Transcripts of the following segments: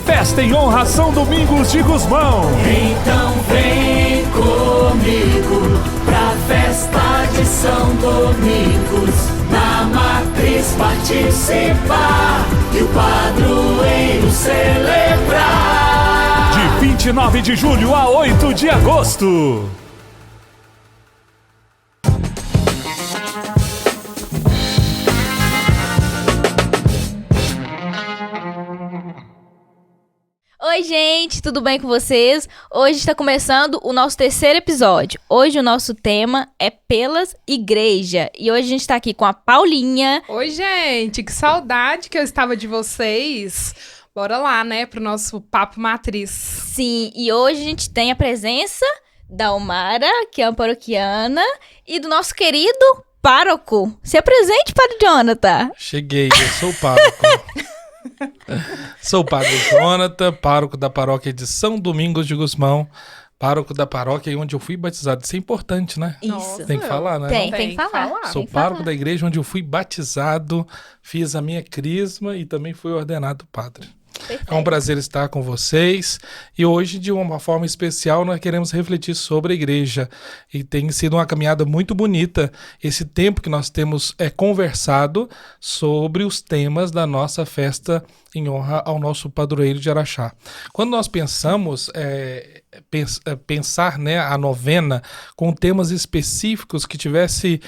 Festa em honra a São Domingos de Gusmão. Então vem comigo pra festa de São Domingos, na matriz participar e o padroeiro celebrar. De 29 de julho a 8 de agosto. Oi, gente, tudo bem com vocês? Hoje está começando o nosso terceiro episódio. Hoje o nosso tema é pelas igreja. E hoje a gente está aqui com a Paulinha. Oi, gente, que saudade que eu estava de vocês. Bora lá, né, pro nosso Papo Matriz. Sim, e hoje a gente tem a presença da Omara, que é uma paroquiana, e do nosso querido pároco. Se apresente, Padre Jonathan. Cheguei, eu sou o pároco. Sou o Padre Jonathan, pároco da paróquia de São Domingos de Gusmão, pároco da paróquia onde eu fui batizado. Isso é importante, né? Isso. Tem que falar, né? Tem que falar. Sou pároco da igreja onde eu fui batizado, fiz a minha crisma e também fui ordenado padre. Perfeito. É um prazer estar com vocês e hoje, de uma forma especial, nós queremos refletir sobre a igreja e tem sido uma caminhada muito bonita esse tempo que nós temos conversado sobre os temas da nossa festa em honra ao nosso padroeiro de Araxá. Quando nós pensamos pensar, né, a novena com temas específicos que tivesse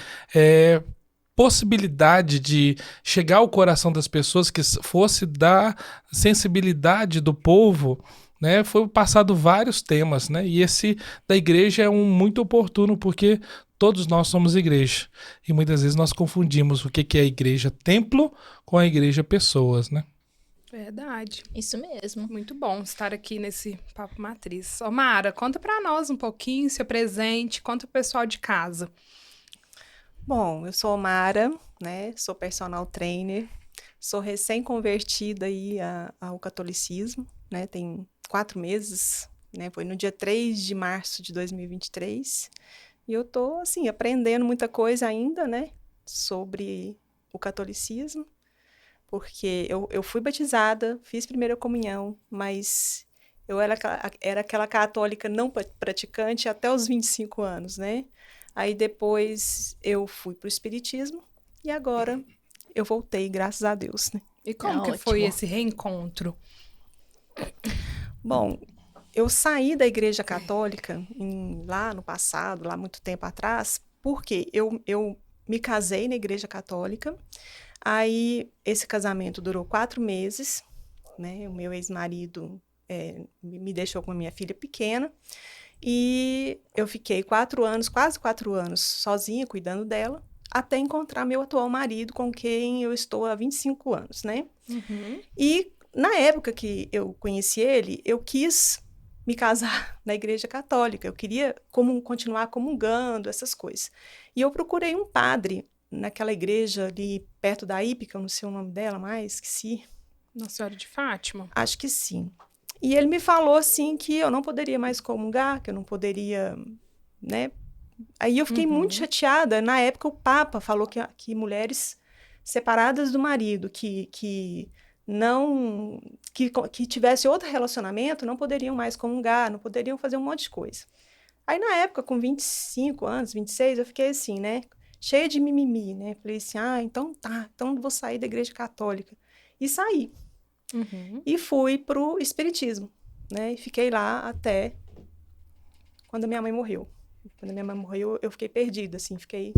possibilidade de chegar ao coração das pessoas, que fosse da sensibilidade do povo, né? Foi passado vários temas, né? E esse da igreja é um muito oportuno, porque todos nós somos igreja. E muitas vezes nós confundimos o que é a igreja templo com a igreja pessoas, né? Verdade. Isso mesmo. Muito bom estar aqui nesse Papo Matriz. Ô, Mara, conta pra nós um pouquinho, se apresente, conta pro pessoal de casa. Bom, eu sou Mara, né? Sou personal trainer, sou recém-convertida aí ao catolicismo, né? Tem 4 meses, né? Foi no dia 3 de março de 2023 e eu tô, assim, aprendendo muita coisa ainda, né? Sobre o catolicismo, porque eu fui batizada, fiz primeira comunhão, mas eu era aquela católica não praticante até os 25 anos, né? Aí depois eu fui pro espiritismo e agora eu voltei, graças a Deus, né? E como que foi esse reencontro? Bom, eu saí da igreja católica lá no passado, lá muito tempo atrás, porque eu me casei na igreja católica, aí esse casamento durou 4 meses, né? O meu ex-marido me deixou com a minha filha pequena, e eu fiquei 4 anos, quase 4 anos, sozinha, cuidando dela, até encontrar meu atual marido, com quem eu estou há 25 anos, né? Uhum. E na época que eu conheci ele, eu quis me casar na igreja católica, eu queria continuar comungando, essas coisas. E eu procurei um padre naquela igreja ali perto da Ípica, eu não sei o nome dela mais, esqueci. Nossa Senhora de Fátima? Acho que sim. E ele me falou, assim, que eu não poderia mais comungar, que eu não poderia, né? Aí eu fiquei muito chateada. Na época, o Papa falou que mulheres separadas do marido, que tivesse outro relacionamento, não poderiam mais comungar, não poderiam fazer um monte de coisa. Aí, na época, com 25 anos, 26, eu fiquei assim, né? Cheia de mimimi, né? Falei assim, então tá, então vou sair da igreja católica. E saí. Uhum. E fui pro espiritismo, né? E fiquei lá até quando a minha mãe morreu. Quando a minha mãe morreu, eu fiquei perdida, assim, fiquei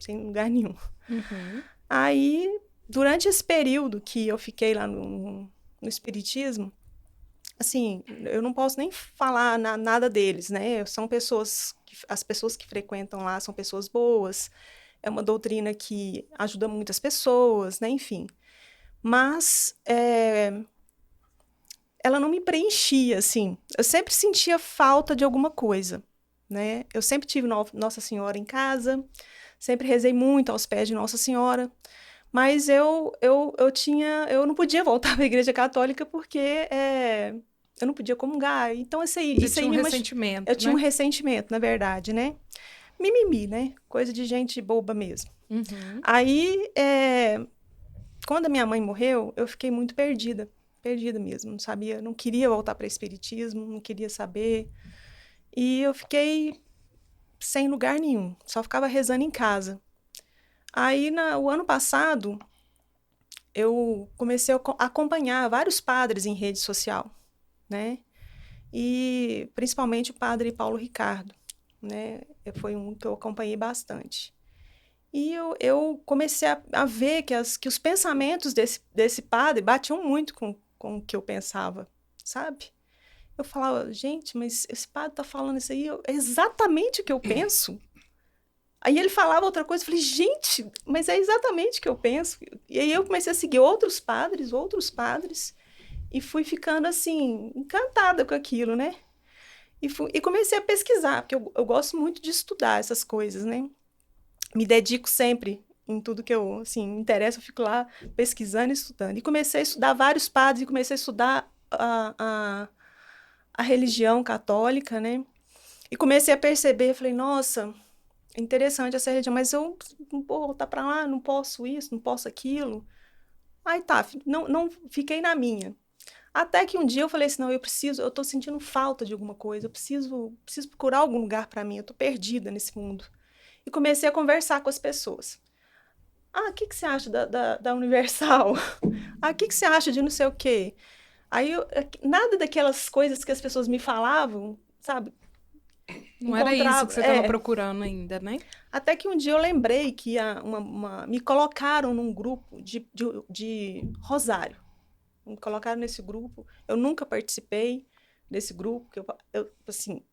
sem lugar nenhum. Uhum. Aí, durante esse período que eu fiquei lá no espiritismo, assim, eu não posso nem falar nada deles, né? São as pessoas que frequentam lá são pessoas boas, é uma doutrina que ajuda muitas pessoas, né? Enfim. Mas ela não me preenchia, assim. Eu sempre sentia falta de alguma coisa, né? Eu sempre tive Nossa Senhora em casa, sempre rezei muito aos pés de Nossa Senhora, mas eu não podia voltar para a igreja católica porque eu não podia comungar. Então, isso aí tinha um ressentimento, eu tinha um né? ressentimento, na verdade, né? Mimimi, né? Coisa de gente boba mesmo. Uhum. Aí, quando a minha mãe morreu, eu fiquei muito perdida perdida mesmo, não sabia, não queria voltar para espiritismo, não queria saber. E eu fiquei sem lugar nenhum, só ficava rezando em casa. Aí, o ano passado, eu comecei a acompanhar vários padres em rede social, né? E principalmente o padre Paulo Ricardo, né? Foi um que eu acompanhei bastante. E eu comecei a ver que os pensamentos desse padre batiam muito com o que eu pensava, sabe? Eu falava, gente, mas esse padre tá falando isso aí, é exatamente o que eu penso. Aí ele falava outra coisa, eu falei, gente, mas é exatamente o que eu penso. E aí eu comecei a seguir outros padres, e fui ficando, assim, encantada com aquilo, né? E comecei a pesquisar, porque eu gosto muito de estudar essas coisas, né? Me dedico sempre em tudo que eu, assim, me interessa, eu fico lá pesquisando e estudando. E comecei a estudar vários padres, e comecei a estudar a religião católica, né? E comecei a perceber, falei, nossa, é interessante essa religião, mas eu não vou voltar para lá, não posso isso, não posso aquilo. Aí tá, não fiquei na minha. Até que um dia eu falei assim, não, eu tô sentindo falta de alguma coisa, eu preciso procurar algum lugar para mim, eu tô perdida nesse mundo. E comecei a conversar com as pessoas. Ah, o que você acha da Universal? Ah, o que você acha de não sei o quê? Aí, nada daquelas coisas que as pessoas me falavam, sabe? Não era isso que você estava procurando ainda, né? Até que um dia eu lembrei que me colocaram num grupo de Rosário. Me colocaram nesse grupo. Eu nunca participei desse grupo.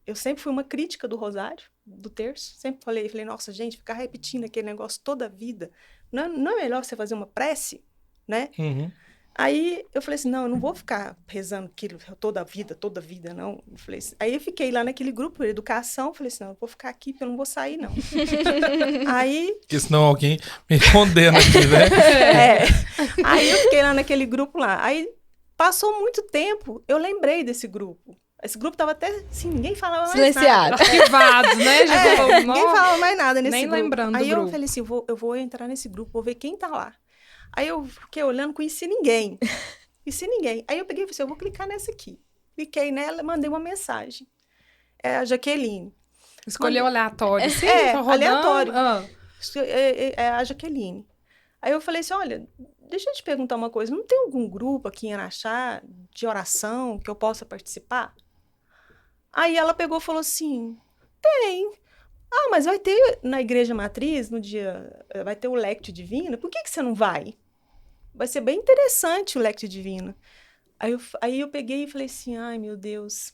Eu sempre fui uma crítica do Rosário, do terço. Sempre falei, nossa, gente, ficar repetindo aquele negócio toda a vida. Não é melhor você fazer uma prece, né? Uhum. Aí eu falei assim, não, eu não vou ficar rezando aquilo toda a vida, não. Aí eu fiquei lá naquele grupo de educação, falei assim, não, eu vou ficar aqui porque eu não vou sair, não. Aí... Porque senão alguém me condena aqui, né? Aí eu fiquei lá naquele grupo lá. Aí passou muito tempo, eu lembrei desse grupo. Esse grupo tava até, assim, ninguém falava mais silenciado. nada. Arquivados, né? Ninguém falava mais nada nesse nem grupo. Lembrando Aí do eu grupo. falei assim, eu vou entrar nesse grupo, vou ver quem tá lá. Aí eu fiquei olhando, conheci ninguém. Aí eu peguei e falei assim, eu vou clicar nessa aqui. Cliquei nela, mandei uma mensagem. É a Jaqueline. Escolheu aleatório, sim? Aleatório. É a Jaqueline. Aí eu falei assim, olha, deixa eu te perguntar uma coisa, não tem algum grupo aqui em Araxá de oração que eu possa participar? Aí ela pegou e falou assim, tem. Ah, mas vai ter na Igreja Matriz, no dia, vai ter o Lectio Divino, por que você não vai? Vai ser bem interessante o Lectio Divino. Aí eu peguei e falei assim, ai, meu Deus,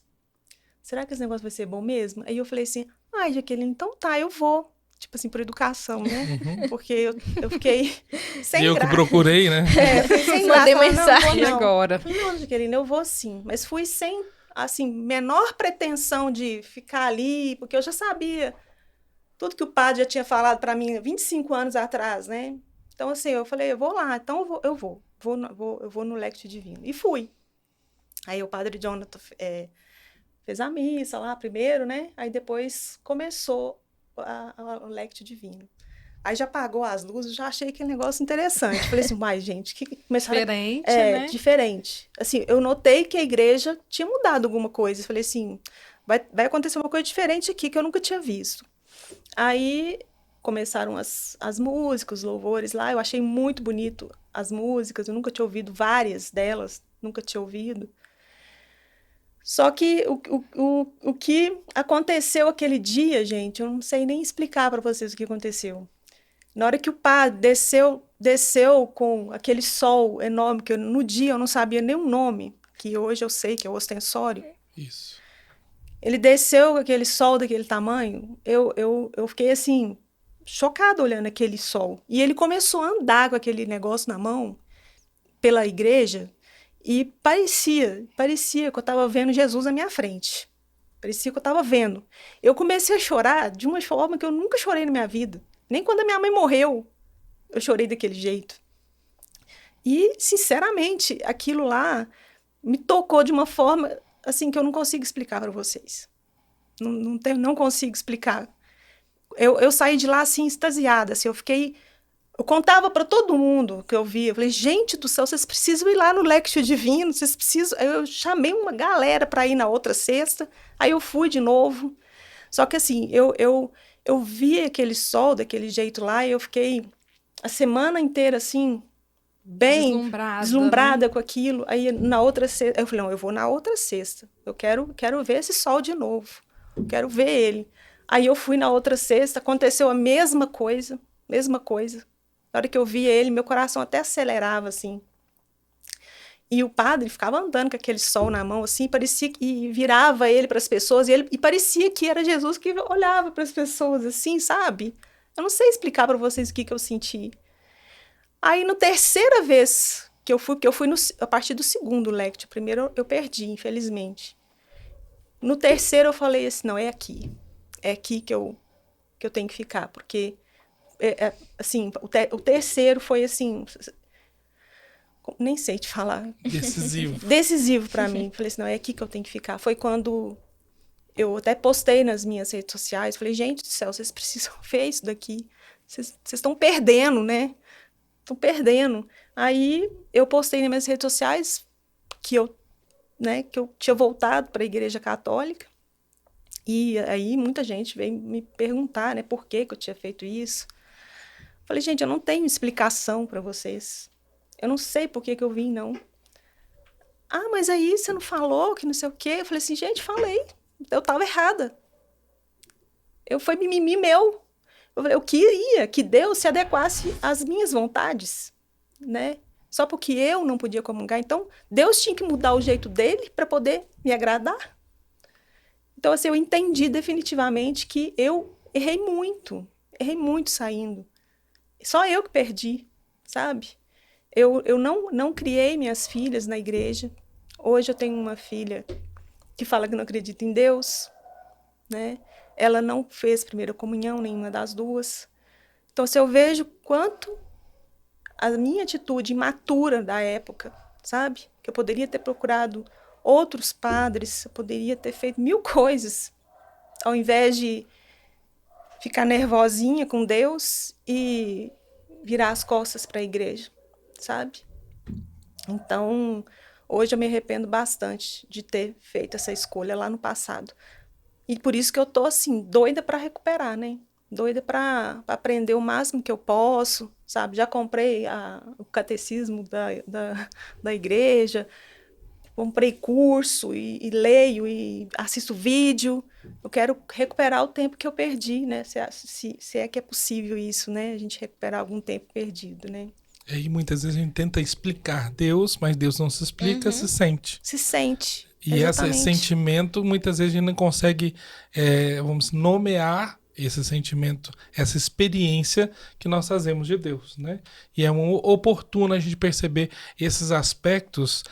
será que esse negócio vai ser bom mesmo? Aí eu falei assim, ai, Jaqueline, então tá, eu vou. Tipo assim, por educação, né? Porque eu fiquei sem eu graça. que procurei, né? Fiquei sem Mandei graça. mensagem. E agora? Falei, não, Jaqueline, eu vou sim. Mas fui sem, assim, menor pretensão de ficar ali, porque eu já sabia tudo que o padre já tinha falado para mim 25 anos atrás, né? Então, assim, eu falei, eu vou lá, então eu vou no Lectio Divino. E fui. Aí o padre Jonathan fez a missa lá primeiro, né? Aí depois começou o Lectio Divino. Aí já apagou as luzes, já achei aquele negócio interessante. Falei assim, mas gente, que começaram... Diferente, né? Diferente. Assim, eu notei que a igreja tinha mudado alguma coisa. Falei assim, vai acontecer uma coisa diferente aqui que eu nunca tinha visto. Aí começaram as músicas, os louvores lá. Eu achei muito bonito as músicas. Eu nunca tinha ouvido várias delas. Nunca tinha ouvido. Só que o que aconteceu aquele dia, gente, eu não sei nem explicar para vocês o que aconteceu. Na hora que o padre desceu com aquele sol enorme, que no dia eu não sabia nem o nome, que hoje eu sei que é o ostensório. Isso. Ele desceu com aquele sol daquele tamanho, eu fiquei assim, chocada olhando aquele sol. E ele começou a andar com aquele negócio na mão pela igreja e parecia que eu estava vendo Jesus na minha frente. Parecia que eu estava vendo. Eu comecei a chorar de uma forma que eu nunca chorei na minha vida. Nem quando a minha mãe morreu, eu chorei daquele jeito. E, sinceramente, aquilo lá me tocou de uma forma assim que eu não consigo explicar para vocês. Não consigo explicar. Eu saí de lá assim extasiada, assim, eu fiquei Eu contava para todo mundo que eu via. Eu falei, gente do céu, vocês precisam ir lá no Lectio Divino, vocês precisam... Aí eu chamei uma galera para ir na outra sexta, aí eu fui de novo. Só que assim, eu vi aquele sol daquele jeito lá e eu fiquei a semana inteira assim, bem deslumbrada, né? com aquilo. Aí na outra sexta, eu falei, não, eu vou na outra sexta. Eu quero ver esse sol de novo. Eu quero ver ele. Aí eu fui na outra sexta, aconteceu a mesma coisa. Na hora que eu via ele, meu coração até acelerava, assim. E o padre ficava andando com aquele sol na mão, assim, parecia que virava ele para as pessoas, e parecia que era Jesus que olhava para as pessoas, assim, sabe? Eu não sei explicar para vocês o que eu senti. Aí, na terceira vez que eu fui, porque eu fui a partir do segundo lectio, primeiro eu perdi, infelizmente. No terceiro eu falei assim, não, é aqui que eu tenho que ficar, porque... assim, o terceiro foi assim, nem sei te falar. Decisivo para mim. Falei assim, não, é aqui que eu tenho que ficar. Foi quando eu até postei nas minhas redes sociais, falei, gente do céu, vocês precisam ver isso daqui. Vocês estão perdendo, né? Estão perdendo. Aí eu postei nas minhas redes sociais que eu tinha voltado para a Igreja Católica. E aí muita gente veio me perguntar, né, por que eu tinha feito isso. Falei, gente, eu não tenho explicação para vocês. Eu não sei por que eu vim, não. Ah, mas aí você não falou que não sei o quê? Eu falei assim, gente, falei. Eu estava errada. Foi mimimi meu. Eu queria que Deus se adequasse às minhas vontades, né? Só porque eu não podia comungar. Então, Deus tinha que mudar o jeito dele para poder me agradar. Então, assim, eu entendi definitivamente que eu errei muito saindo. Só eu que perdi, sabe? Eu não criei minhas filhas na igreja. Hoje eu tenho uma filha que fala que não acredita em Deus, né? Ela não fez primeira comunhão, nenhuma das duas. Então, se eu vejo quanto a minha atitude imatura da época, sabe? Que eu poderia ter procurado outros padres, eu poderia ter feito 1000 coisas, ao invés de ficar nervosinha com Deus e virar as costas para a igreja, sabe? Então, hoje eu me arrependo bastante de ter feito essa escolha lá no passado. E por isso que eu tô, assim, doida para recuperar, né? Doida para aprender o máximo que eu posso, sabe? Já comprei o catecismo da igreja, comprei curso e leio e assisto vídeo. Eu quero recuperar o tempo que eu perdi, né? Se é que é possível isso, né? A gente recuperar algum tempo perdido, né? E aí muitas vezes a gente tenta explicar Deus, mas Deus não se explica, se sente. Se sente. E exatamente. Esse sentimento, muitas vezes a gente não consegue, vamos nomear esse sentimento, essa experiência que nós fazemos de Deus, né? E é oportuno a gente perceber esses aspectos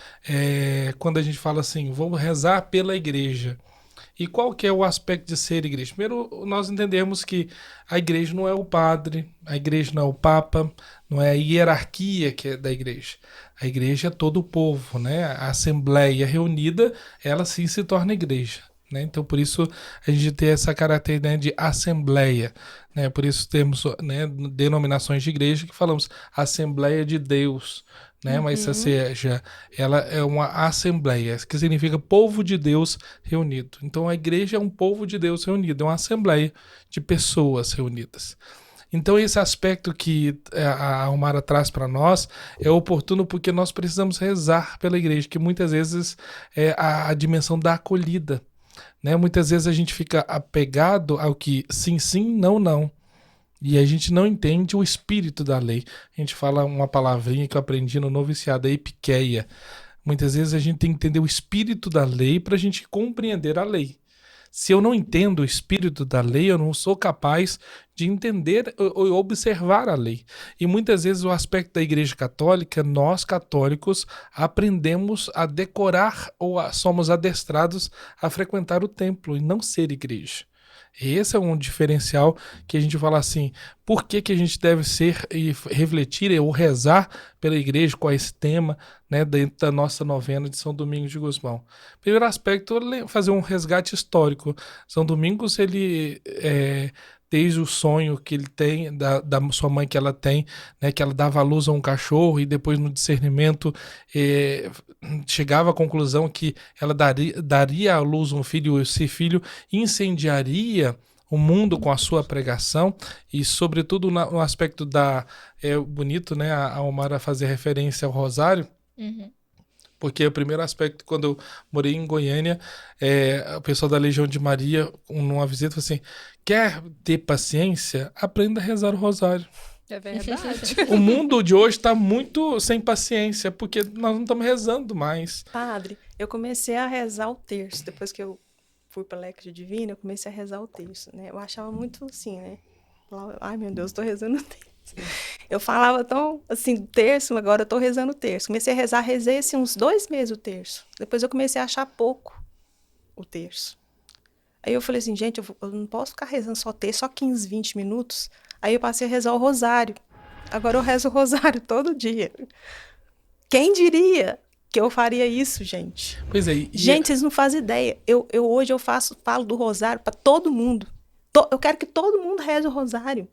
quando a gente fala assim, vamos rezar pela igreja. E qual que é o aspecto de ser igreja? Primeiro, nós entendemos que a igreja não é o padre, a igreja não é o papa, não é a hierarquia que é da igreja. A igreja é todo o povo, né? A assembleia reunida, ela sim se torna igreja, né? Então, por isso, a gente tem essa característica, né, de assembleia, né? Por isso temos, né, denominações de igreja que falamos Assembleia de Deus, né? Mas, ou seja, ela é uma assembleia, que significa povo de Deus reunido. Então, a igreja é um povo de Deus reunido, é uma assembleia de pessoas reunidas. Então, esse aspecto que a Almara traz para nós é oportuno porque nós precisamos rezar pela igreja, que muitas vezes é a dimensão da acolhida, né? Muitas vezes a gente fica apegado ao que sim, sim, não, não. E a gente não entende o espírito da lei. A gente fala uma palavrinha que eu aprendi no noviciado, a epiqueia. Muitas vezes a gente tem que entender o espírito da lei para a gente compreender a lei. Se eu não entendo o espírito da lei, eu não sou capaz de entender ou observar a lei. E muitas vezes o aspecto da Igreja Católica, nós católicos aprendemos a decorar ou somos adestrados a frequentar o templo e não ser igreja. Esse é um diferencial que a gente fala assim, por que a gente deve ser e refletir ou rezar pela igreja, qual é esse tema, né, dentro da nossa novena de São Domingos de Gusmão. Primeiro aspecto, fazer um resgate histórico. São Domingos, ele desde o sonho que ele tem, da sua mãe que ela tem, né, que ela dava à luz a um cachorro e depois no discernimento chegava à conclusão que ela daria à luz um filho, e esse filho incendiaria o mundo com a sua pregação e sobretudo no aspecto bonito, né, a Omara fazer referência ao rosário, porque o primeiro aspecto, quando eu morei em Goiânia, o pessoal da Legião de Maria, numa visita, falou assim, quer ter paciência? Aprenda a rezar o rosário. É verdade. O mundo de hoje está muito sem paciência, porque nós não estamos rezando mais. Padre, eu comecei a rezar o terço. Depois que eu fui para a Lectio Divina, eu comecei a rezar o terço, né? Eu achava muito assim, né? Falava, ai, meu Deus, estou rezando o terço. Eu falava tão, assim, terço, agora eu estou rezando o terço. Comecei a rezar, rezei, assim, uns 2 meses o terço. Depois eu comecei a achar pouco o terço. Aí eu falei assim, gente, eu não posso ficar rezando só terço, só 15, 20 minutos. Aí eu passei a rezar o rosário. Agora eu rezo o rosário todo dia. Quem diria que eu faria isso, gente? Pois é. Gente, vocês não fazem ideia. Hoje eu falo do rosário para todo mundo. Eu quero que todo mundo reze o rosário.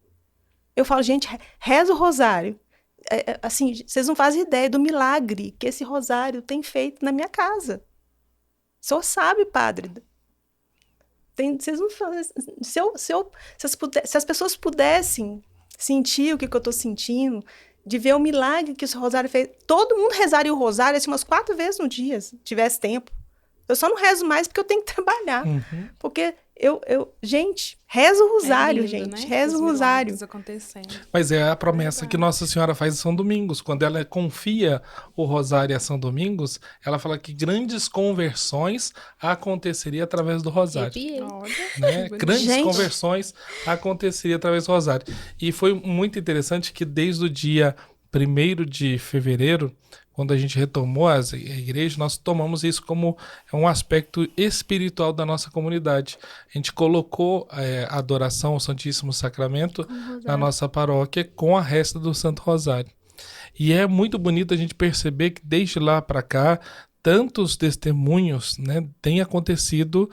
Eu falo, gente, reza o rosário. Assim, vocês não fazem ideia do milagre que esse rosário tem feito na minha casa. O senhor sabe, padre. Vocês não fazem. Se as pessoas pudessem sentir o que eu estou sentindo, de ver o milagre que esse rosário fez. Todo mundo rezaria o rosário assim, umas 4 vezes no dia, se tivesse tempo. Eu só não rezo mais porque eu tenho que trabalhar. Porque gente, reza o rosário, lindo, gente. né? Reza Os o rosário. milagres acontecendo. Mas é a promessa que Nossa Senhora faz em São Domingos. Quando ela confia o rosário a São Domingos, ela fala que grandes conversões aconteceriam através do rosário. Olha, Né? que Grandes Gente. conversões aconteceriam através do rosário. E foi muito interessante que desde o dia 1º de fevereiro, quando a gente retomou a igreja, nós tomamos isso como um aspecto espiritual da nossa comunidade. A gente colocou a adoração ao Santíssimo Sacramento na nossa paróquia com a resta do Santo Rosário. E é muito bonito a gente perceber que desde lá para cá, tantos testemunhos, né, têm acontecido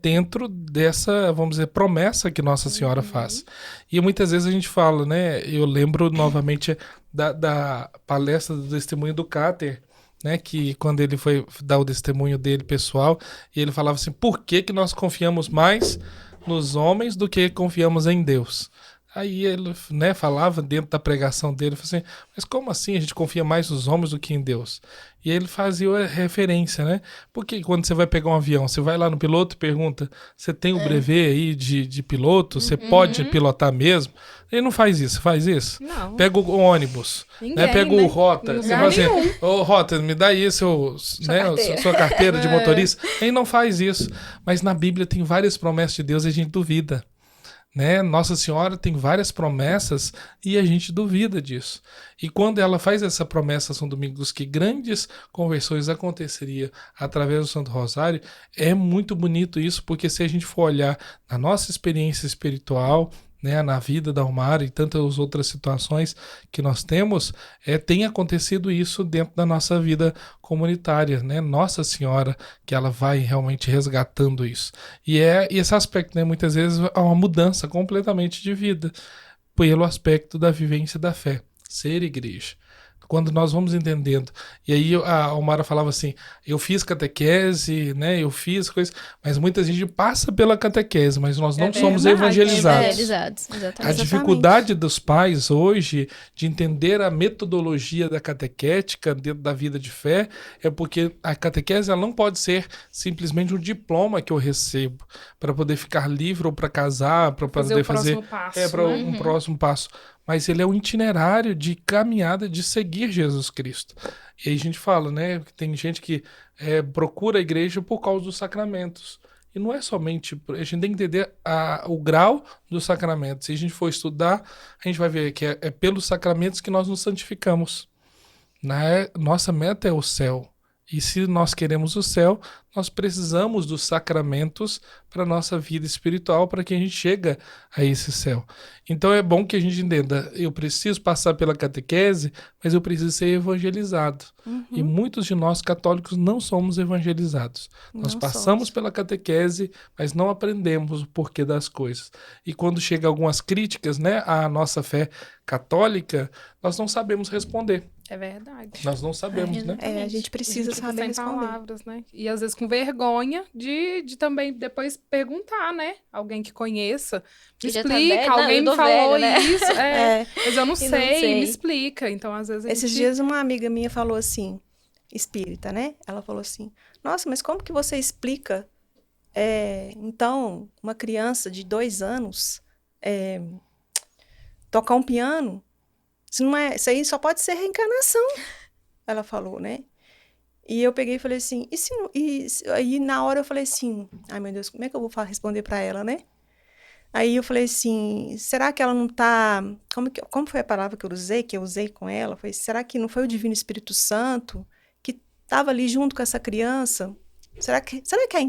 dentro dessa, vamos dizer, promessa que Nossa Senhora faz. E muitas vezes a gente fala, né, eu lembro novamente da palestra do testemunho do Cáter, né, que quando ele foi dar o testemunho dele pessoal, e ele falava assim, por que nós confiamos mais nos homens do que confiamos em Deus? Aí ele, né, falava dentro da pregação dele, falou assim, mas como assim a gente confia mais nos homens do que em Deus? E aí ele fazia a referência, né? Porque quando você vai pegar um avião, você vai lá no piloto e pergunta, você tem o brevet aí de piloto? Você pode pilotar mesmo? Ele não faz isso, faz isso? Não. Pega o ônibus, Ninguém, pega né? o Rota, Em você lugar fala assim, ô Rota, me dá aí sua carteira de motorista. Ele não faz isso, mas na Bíblia tem várias promessas de Deus e a gente duvida. Né? Nossa Senhora tem várias promessas e a gente duvida disso. E quando ela faz essa promessa São Domingos que grandes conversões aconteceriam através do Santo Rosário, é muito bonito isso, porque se a gente for olhar na nossa experiência espiritual, né, na vida da Omara e tantas outras situações que nós temos, tem acontecido isso dentro da nossa vida comunitária, né? Nossa Senhora, que ela vai realmente resgatando isso. E esse aspecto, né, muitas vezes há uma mudança completamente de vida, pelo aspecto da vivência da fé, ser igreja. Quando nós vamos entendendo. E aí a Omara falava assim, eu fiz catequese, né? Eu fiz coisas, mas muita gente passa pela catequese, mas nós não somos evangelizados. Exatamente. A dificuldade dos pais hoje de entender a metodologia da catequética dentro da vida de fé é porque a catequese ela não pode ser simplesmente um diploma que eu recebo para poder ficar livre ou para casar, para poder fazer próximo passo, para né? um próximo passo. Mas ele é um itinerário de caminhada de seguir Jesus Cristo. E aí a gente fala, né? Que tem gente que procura a igreja por causa dos sacramentos. E não é somente... A gente tem que entender o grau dos sacramentos. Se a gente for estudar, a gente vai ver que é pelos sacramentos que nós nos santificamos. Nossa meta é o céu. E se nós queremos o céu, nós precisamos dos sacramentos para a nossa vida espiritual, para que a gente chegue a esse céu. Então é bom que a gente entenda, eu preciso passar pela catequese, mas eu preciso ser evangelizado. E muitos de nós católicos não somos evangelizados. Nós Não passamos somos. pela catequese, mas não aprendemos o porquê das coisas. E quando chegam algumas críticas, né, à nossa fé católica, nós não sabemos responder. É verdade. Nós não sabemos, né? A gente precisa A gente fica saber sem responder. palavras, né? E às vezes com vergonha de também depois perguntar, né? Alguém que conheça. Me Que já tá explica, velho. Não, alguém eu me tô falou velha, né? isso. É. Mas eu não não sei, sei. me explica. Então, às vezes, a Esses gente... dias uma amiga minha falou assim, espírita, né? Ela falou assim, nossa, mas como que você explica, então, uma criança de 2 anos tocar um piano? Isso aí só pode ser reencarnação, ela falou, né? E eu peguei e falei assim, aí na hora eu falei assim, ai meu Deus, como é que eu vou responder pra ela, né? Aí eu falei assim, será que ela não tá... Como foi a palavra que eu usei com ela? Foi, será que não foi o Divino Espírito Santo que estava ali junto com essa criança? Será que é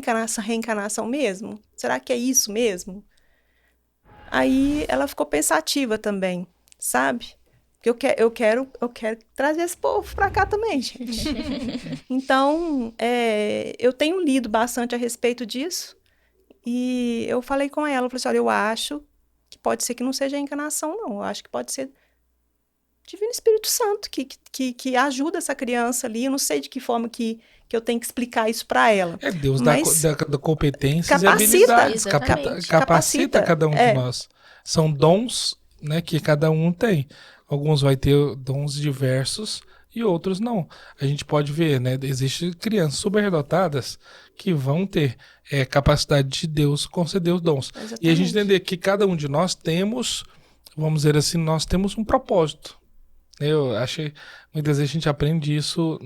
reencarnação mesmo? Será que é isso mesmo? Aí ela ficou pensativa também, sabe? Porque eu quero trazer esse povo pra cá também, gente. Então, eu tenho lido bastante a respeito disso. E eu falei com ela, eu falei assim, olha, eu acho que pode ser que não seja a encarnação, não. Eu acho que pode ser Divino Espírito Santo que ajuda essa criança ali. Eu não sei de que forma que eu tenho que explicar isso para ela. É Deus Mas da competências e capacita. habilidades. Exatamente. Capacita cada um de nós. São dons, né, que cada um tem. Alguns vai ter dons diversos e outros não. A gente pode ver, né? Existem crianças superdotadas que vão ter capacidade de Deus conceder os dons. Exatamente. E a gente entender que cada um de nós temos, vamos dizer assim, nós temos um propósito. Eu achei, muitas vezes a gente aprende isso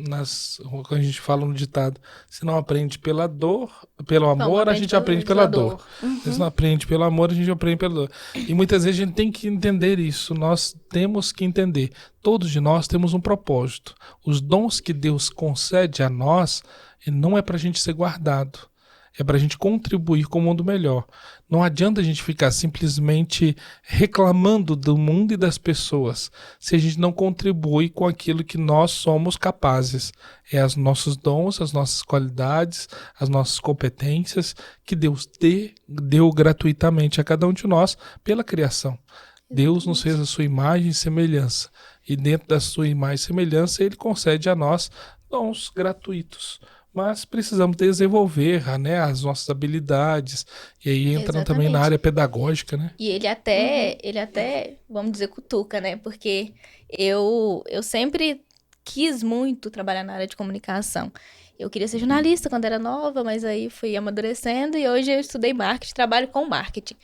quando a gente fala no ditado, se não aprende pela dor, pelo amor, a gente aprende pela dor. Se não aprende pelo amor, a gente aprende pela dor. E muitas vezes a gente tem que entender isso, nós temos que entender, todos de nós temos um propósito. Os dons que Deus concede a nós, não é para a gente ser guardado. É para a gente contribuir com o mundo melhor. Não adianta a gente ficar simplesmente reclamando do mundo e das pessoas se a gente não contribui com aquilo que nós somos capazes. É os nossos dons, as nossas qualidades, as nossas competências que Deus deu gratuitamente a cada um de nós pela criação. Deus nos fez a sua imagem e semelhança. E dentro da sua imagem e semelhança, Ele concede a nós dons gratuitos. Mas precisamos desenvolver, né, as nossas habilidades. E aí entra também na área pedagógica, né? E ele até, vamos dizer, cutuca, né? Porque eu sempre quis muito trabalhar na área de comunicação. Eu queria ser jornalista quando era nova, mas aí fui amadurecendo e hoje eu estudei marketing, trabalho com marketing.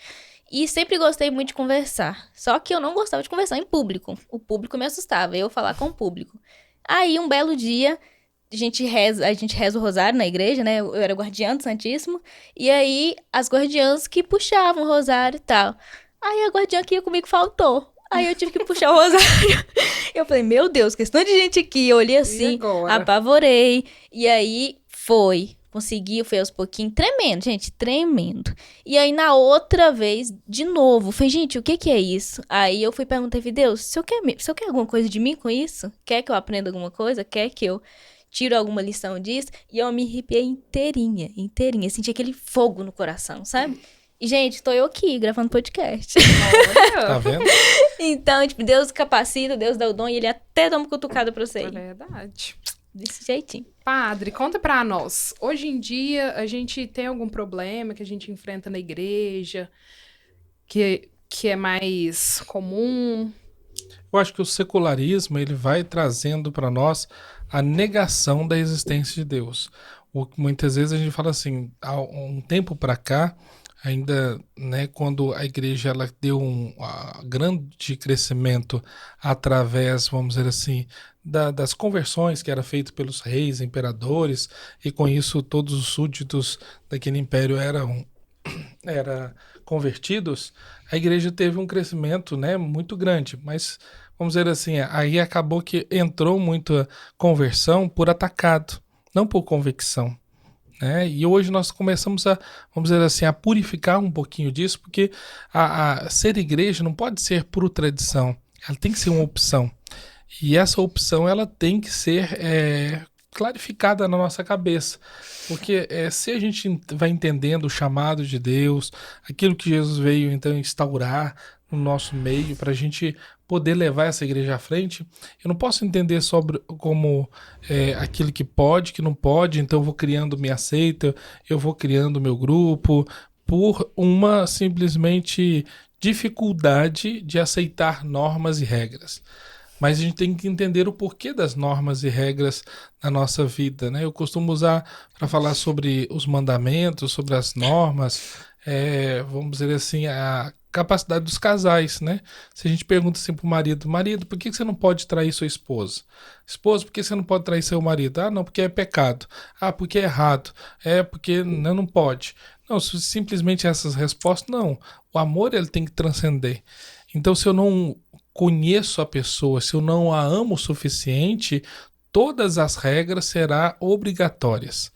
E sempre gostei muito de conversar. Só que eu não gostava de conversar em público. O público me assustava, eu falar com o público. Aí, um belo dia, a gente reza o rosário na igreja, né? Eu era guardiã do Santíssimo. E aí, as guardiãs que puxavam o rosário e tal. Aí, a guardiã que ia comigo faltou. Aí, eu tive que puxar o rosário. Eu falei, meu Deus, questão de gente aqui. Eu olhei assim, apavorei. E aí, consegui, foi aos pouquinhos, tremendo, gente, tremendo. E aí, na outra vez, de novo, falei, gente, o que é isso? Aí eu fui perguntar, Deus, o senhor quer alguma coisa de mim com isso? Quer que eu aprenda alguma coisa? Quer que eu tiro alguma lição disso? E eu me arrepiei inteirinha. Senti aquele fogo no coração, sabe? E, gente, tô eu aqui, gravando podcast. Tá vendo? Então, tipo, Deus capacita, Deus dá o dom, e Ele até dá uma cutucada pra você. É verdade. Desse jeitinho. Padre, conta pra nós. Hoje em dia, a gente tem algum problema que a gente enfrenta na igreja, que é mais comum? Eu acho que o secularismo ele vai trazendo para nós a negação da existência de Deus. Muitas vezes a gente fala assim, há um tempo para cá, ainda, né, quando a igreja ela deu um grande crescimento através, vamos dizer assim, das conversões que era feito pelos reis, imperadores, e com isso todos os súditos daquele império eram convertidos, a igreja teve um crescimento, né, muito grande, mas vamos dizer assim, aí acabou que entrou muita conversão por atacado. não por convicção. Né? E hoje nós começamos a, vamos dizer assim, a purificar um pouquinho disso, porque a ser igreja não pode ser por tradição, ela tem que ser uma opção. E essa opção ela tem que ser clarificada na nossa cabeça. Porque se a gente vai entendendo o chamado de Deus, aquilo que Jesus veio então instaurar no nosso meio, para a gente poder levar essa igreja à frente, eu não posso entender como aquilo que pode, que não pode, então eu vou criando minha seita, eu vou criando meu grupo, por uma simplesmente dificuldade de aceitar normas e regras. Mas a gente tem que entender o porquê das normas e regras na nossa vida, né? Eu costumo usar para falar sobre os mandamentos, sobre as normas, vamos dizer assim, a capacidade dos casais, né? Se a gente pergunta assim pro marido, por que você não pode trair sua esposa? Esposa, por que você não pode trair seu marido? Ah, não, porque é pecado. Ah, porque é errado. Porque não pode. Não, simplesmente essas respostas, não. O amor, ele tem que transcender. Então, se eu não conheço a pessoa, se eu não a amo o suficiente, todas as regras serão obrigatórias.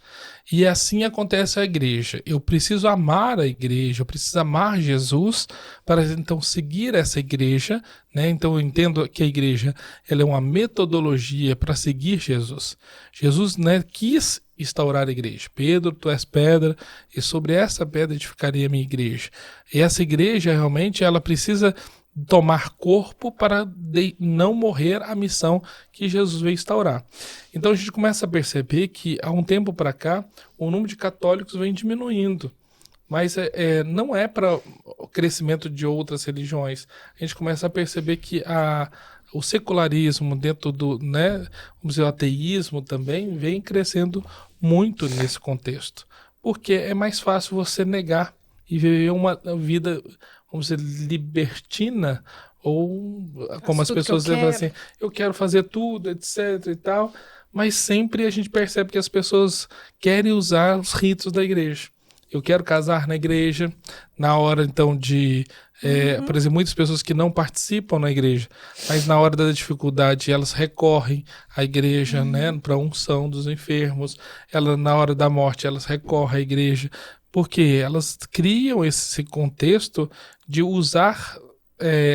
E assim acontece a igreja. Eu preciso amar a igreja, eu preciso amar Jesus para então seguir essa igreja, né? Então eu entendo que a igreja ela é uma metodologia para seguir Jesus. Jesus, né, quis instaurar a igreja. Pedro, tu és pedra, e sobre essa pedra edificarei a minha igreja. E essa igreja realmente ela precisa tomar corpo para não morrer a missão que Jesus veio instaurar. Então a gente começa a perceber que há um tempo para cá o número de católicos vem diminuindo, mas não é para o crescimento de outras religiões. A gente começa a perceber que o secularismo dentro do, né, vamos dizer, o ateísmo também vem crescendo muito nesse contexto, porque é mais fácil você negar e viver uma vida, vamos dizer, libertina, ou como as pessoas dizem assim, eu quero fazer tudo, etc e tal, mas sempre a gente percebe que as pessoas querem usar os ritos da igreja. Eu quero casar na igreja, na hora então de, por exemplo, muitas pessoas que não participam na igreja, mas na hora da dificuldade elas recorrem à igreja, né, para a unção dos enfermos, na hora da morte elas recorrem à igreja, porque elas criam esse contexto de usar,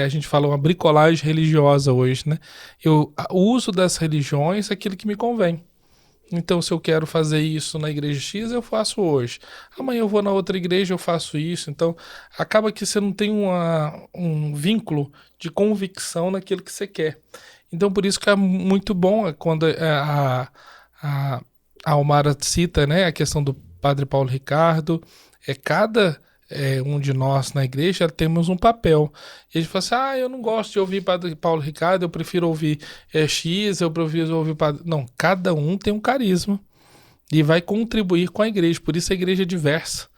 a gente fala uma bricolagem religiosa hoje, né? Eu uso das religiões aquilo que me convém. Então, se eu quero fazer isso na igreja X, eu faço hoje. Amanhã eu vou na outra igreja, eu faço isso. Então, acaba que você não tem um vínculo de convicção naquilo que você quer. Então, por isso que é muito bom quando a Almara cita, né, a questão do Padre Paulo Ricardo, cada um de nós na igreja temos um papel. E a gente fala assim, eu não gosto de ouvir Padre Paulo Ricardo, eu prefiro ouvir X, eu prefiro ouvir Padre... Não, cada um tem um carisma e vai contribuir com a igreja, por isso a igreja é diversa,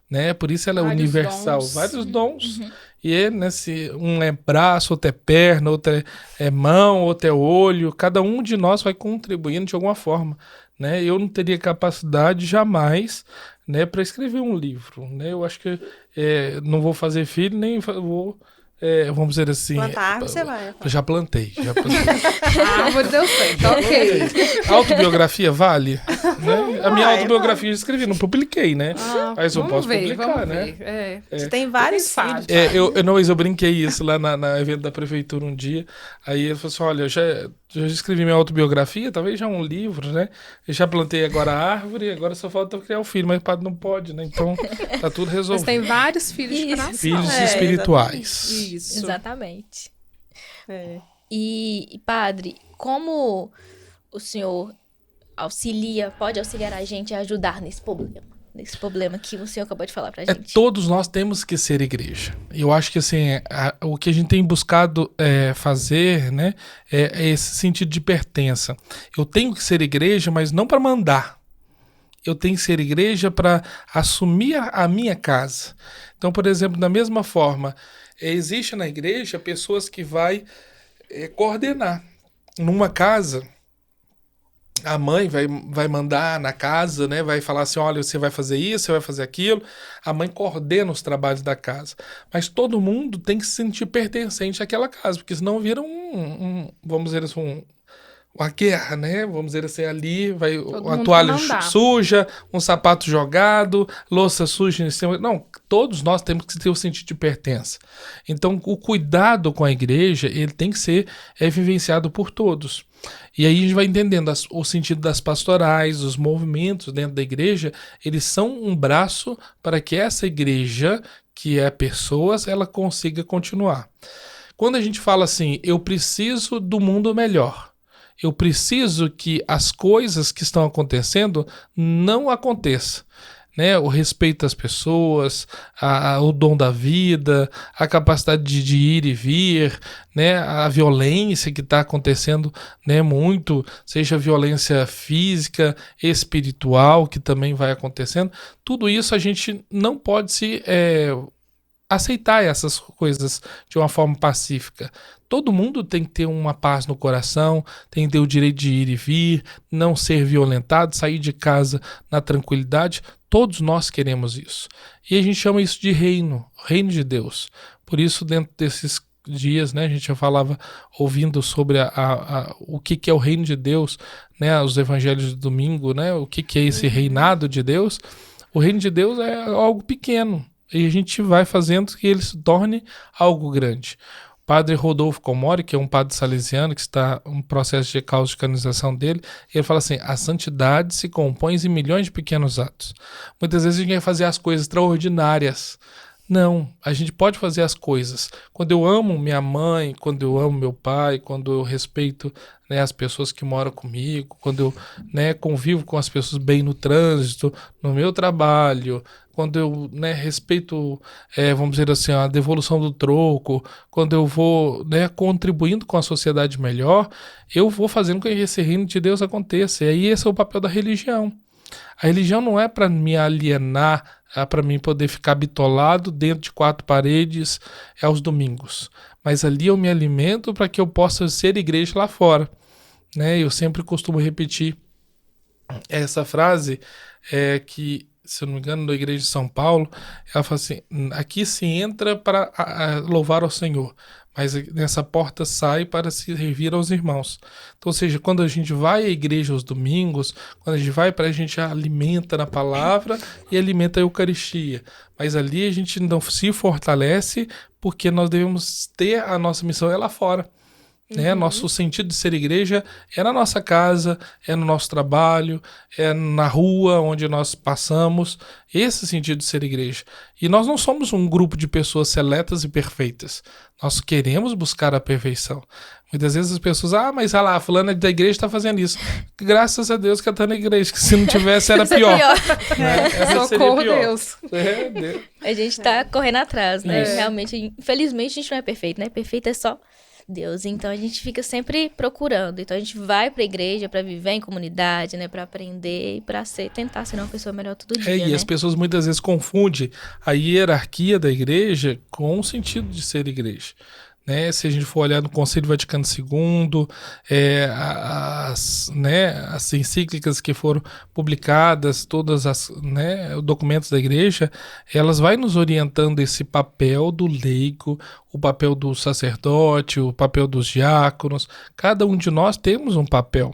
né? Por isso ela é universal, vários dons. E um é braço, outro é perna, outro é mão, outro é olho, cada um de nós vai contribuindo de alguma forma. Né? Eu não teria capacidade jamais, né, para escrever um livro. Né? Eu acho que não vou fazer filho, nem vou, vamos dizer assim... Plantar árvore, você vai. Já plantei. A árvore deu certo, ok. Autobiografia vale? Né? A minha autobiografia eu escrevi, não publiquei, né? Mas eu posso publicar, né? Você tem vários filhos. Eu brinquei isso lá na evento da prefeitura um dia. Aí ele falou assim, olha, eu já escrevi minha autobiografia, talvez já um livro, né? Eu já plantei agora a árvore, agora só falta criar o filho, mas o padre não pode, né? Então tá tudo resolvido. Mas tem vários filhos de coração. Filhos espirituais. Isso. Exatamente. E, padre, como o senhor pode auxiliar a gente a ajudar nesse problema que o senhor acabou de falar pra gente? Todos nós temos que ser igreja. Eu acho que assim, o que a gente tem buscado fazer, né, é esse sentido de pertença. Eu tenho que ser igreja, mas não para mandar. Eu tenho que ser igreja para assumir a minha casa. Então, por exemplo, da mesma forma, existe na igreja pessoas que vai coordenar. Numa casa, a mãe vai mandar na casa, né? Vai falar assim, olha, você vai fazer isso, você vai fazer aquilo. A mãe coordena os trabalhos da casa. Mas todo mundo tem que se sentir pertencente àquela casa, porque senão vira vamos dizer assim, uma guerra, né? Vamos dizer assim, ali vai uma mundo toalha mandar. suja, um sapato jogado, louça suja em cima. Não, todos nós temos que ter o sentido de pertença. Então, o cuidado com a igreja, ele tem que ser vivenciado por todos. E aí a gente vai entendendo o sentido das pastorais, os movimentos dentro da igreja, eles são um braço para que essa igreja, que é pessoas, ela consiga continuar. Quando a gente fala assim, eu preciso do mundo melhor, eu preciso que as coisas que estão acontecendo não aconteçam. Né, o respeito às pessoas, o dom da vida, a capacidade de ir e vir, né, a violência que está acontecendo, né, muito, seja violência física, espiritual, que também vai acontecendo, tudo isso a gente não pode aceitar essas coisas de uma forma pacífica. Todo mundo tem que ter uma paz no coração, tem que ter o direito de ir e vir, não ser violentado, sair de casa na tranquilidade. Todos nós queremos isso. E a gente chama isso de reino de Deus. Por isso, dentro desses dias, né, a gente já falava, ouvindo sobre o que é o reino de Deus, né, os evangelhos de domingo, né, o que é esse reinado de Deus. O reino de Deus é algo pequeno. E a gente vai fazendo que ele se torne algo grande. O padre Rodolfo Comori, que é um padre salesiano, que está em um processo de causa de canonização dele, ele fala assim, a santidade se compõe em milhões de pequenos atos. Muitas vezes a gente quer fazer as coisas extraordinárias. Não, a gente pode fazer as coisas. Quando eu amo minha mãe, quando eu amo meu pai, quando eu respeito, né, as pessoas que moram comigo, quando eu, né, convivo com as pessoas bem no trânsito, no meu trabalho, quando eu, né, respeito, vamos dizer assim, a devolução do troco, quando eu vou, né, contribuindo com a sociedade melhor, eu vou fazendo com que esse reino de Deus aconteça. E aí esse é o papel da religião. A religião não é para me alienar, é para mim poder ficar bitolado dentro de 4 paredes aos domingos. Mas ali eu me alimento para que eu possa ser igreja lá fora. Né? Eu sempre costumo repetir essa frase que, se eu não me engano, na igreja de São Paulo, ela fala assim, aqui se entra para louvar ao Senhor, mas nessa porta sai para se servir aos irmãos. Então, ou seja, quando a gente vai à igreja aos domingos, quando a gente vai para a gente alimenta na palavra e alimenta a Eucaristia. Mas ali a gente não se fortalece porque nós devemos ter a nossa missão lá fora. Né? Nosso sentido de ser igreja é na nossa casa, é no nosso trabalho, é na rua onde nós passamos, esse sentido de ser igreja. E nós não somos um grupo de pessoas seletas e perfeitas, nós queremos buscar a perfeição. Muitas vezes as pessoas, mas olha lá, a fulana da igreja está fazendo isso. Graças a Deus que ela está na igreja, que se não tivesse era pior. Né? Socorro, Deus. Deus. A gente tá correndo atrás, né? Realmente, infelizmente, a gente não é perfeito, né? Perfeito é só Deus. Então a gente fica sempre procurando. Então a gente vai pra igreja pra viver em comunidade, né, pra aprender e pra tentar ser uma pessoa melhor todo dia, E né? as pessoas muitas vezes confundem a hierarquia da igreja com o sentido de ser igreja. Né? Se a gente for olhar no Concílio Vaticano II, as encíclicas que foram publicadas, todas as, né, documentos da igreja, elas vão nos orientando esse papel do leigo, o papel do sacerdote, o papel dos diáconos. Cada um de nós temos um papel.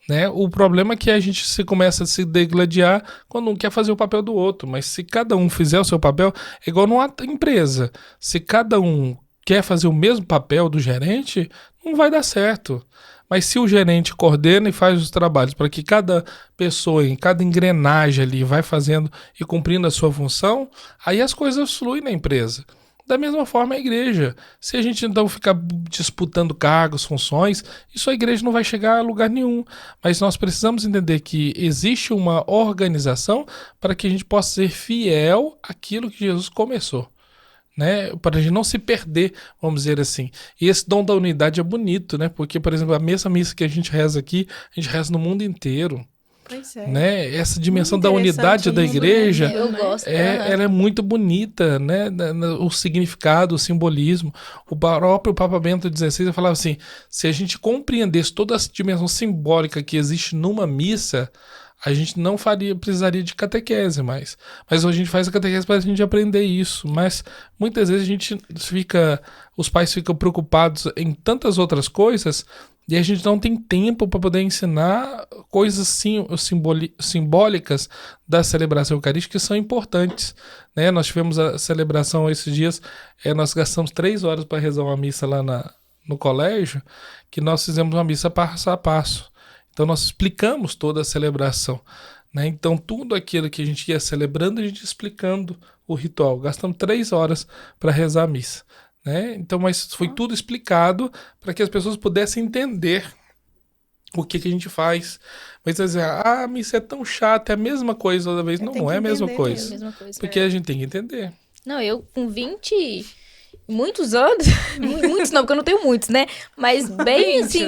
Né? O problema é que a gente começa a se degladiar quando um quer fazer o papel do outro, mas se cada um fizer o seu papel, é igual numa empresa. Se cada um quer fazer o mesmo papel do gerente, não vai dar certo. Mas se o gerente coordena e faz os trabalhos para que cada pessoa, em cada engrenagem ali, vai fazendo e cumprindo a sua função, aí as coisas fluem na empresa. Da mesma forma a igreja. Se a gente então ficar disputando cargos, funções, isso a igreja não vai chegar a lugar nenhum. Mas nós precisamos entender que existe uma organização para que a gente possa ser fiel àquilo que Jesus começou. Né, para a gente não se perder, vamos dizer assim. E esse dom da unidade é bonito, né? Porque, por exemplo, a mesma missa que a gente reza aqui, a gente reza no mundo inteiro. Pois é. Né? Essa dimensão da unidade da igreja, Eu gosto. ela é muito bonita, né? O significado, o simbolismo. O próprio Papa Bento XVI falava assim, se a gente compreendesse toda essa dimensão simbólica que existe numa missa, a gente não precisaria de catequese mais. Mas hoje a gente faz a catequese para a gente aprender isso. Mas muitas vezes os pais ficam preocupados em tantas outras coisas E a gente não tem tempo para poder ensinar coisas simbólicas da celebração eucarística que são importantes, né? Nós tivemos a celebração esses dias, nós gastamos 3 horas para rezar uma missa lá no colégio, que nós fizemos uma missa passo a passo. Então nós explicamos toda a celebração, né? Então tudo aquilo que a gente ia celebrando, a gente explicando o ritual. Gastamos 3 horas para rezar a missa. Né? Então, mas foi tudo explicado para que as pessoas pudessem entender o que a gente faz. Mas dizer, a missa é tão chata, é a mesma coisa toda vez. Não é a mesma coisa. Porque a gente tem que entender. Não, eu com 20 muitos anos, muitos não, porque eu não tenho muitos, né? Mas bem assim,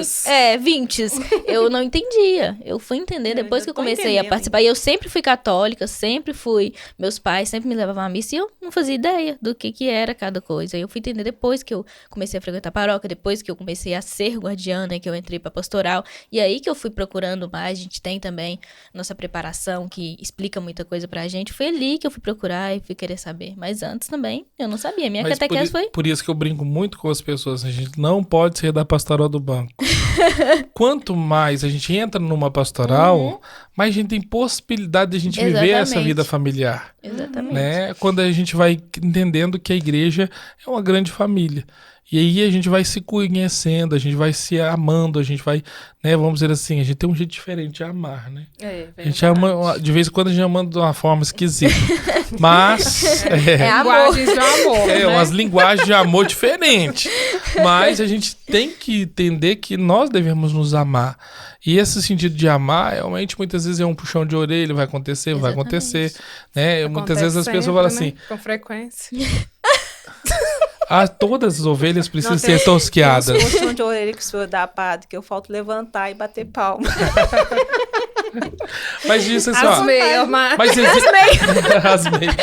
20, eu não entendia. Eu fui entender depois que eu comecei a participar. E eu sempre fui católica, sempre fui. Meus pais sempre me levavam à missa e eu não fazia ideia do que era cada coisa. Eu fui entender depois que eu comecei a frequentar a paróquia, depois que eu comecei a ser guardiã, né? Que eu entrei pra pastoral. E aí que eu fui procurando mais. A gente tem também nossa preparação que explica muita coisa pra gente. Foi ali que eu fui procurar e fui querer saber. Mas antes também, eu não sabia. Minha catequese foi... Por isso que eu brinco muito com as pessoas. A gente não pode ser da pastoral do banco. Quanto mais a gente entra numa pastoral, mais a gente tem possibilidade de a gente viver essa vida familiar. Exatamente. Né? Quando a gente vai entendendo que a igreja é uma grande família. E aí a gente vai se conhecendo, a gente vai se amando, a gente vai, né, vamos dizer assim, a gente tem um jeito diferente de amar, né? A gente ama, de vez em quando a gente ama de uma forma esquisita. Mas... linguagens de amor, né? Umas linguagens de amor diferentes. Mas a gente tem que entender que nós devemos nos amar. E esse sentido de amar, realmente, muitas vezes é um puxão de orelha, vai acontecer, vai acontecer. Né? Muitas vezes as pessoas falam assim... Né? Com frequência. Todas as ovelhas precisam ser tosqueadas. Tem um puxão de orelha que o senhor dá, padre, que eu falto levantar e bater palma. Mas disso assim, as meias, mas as meias.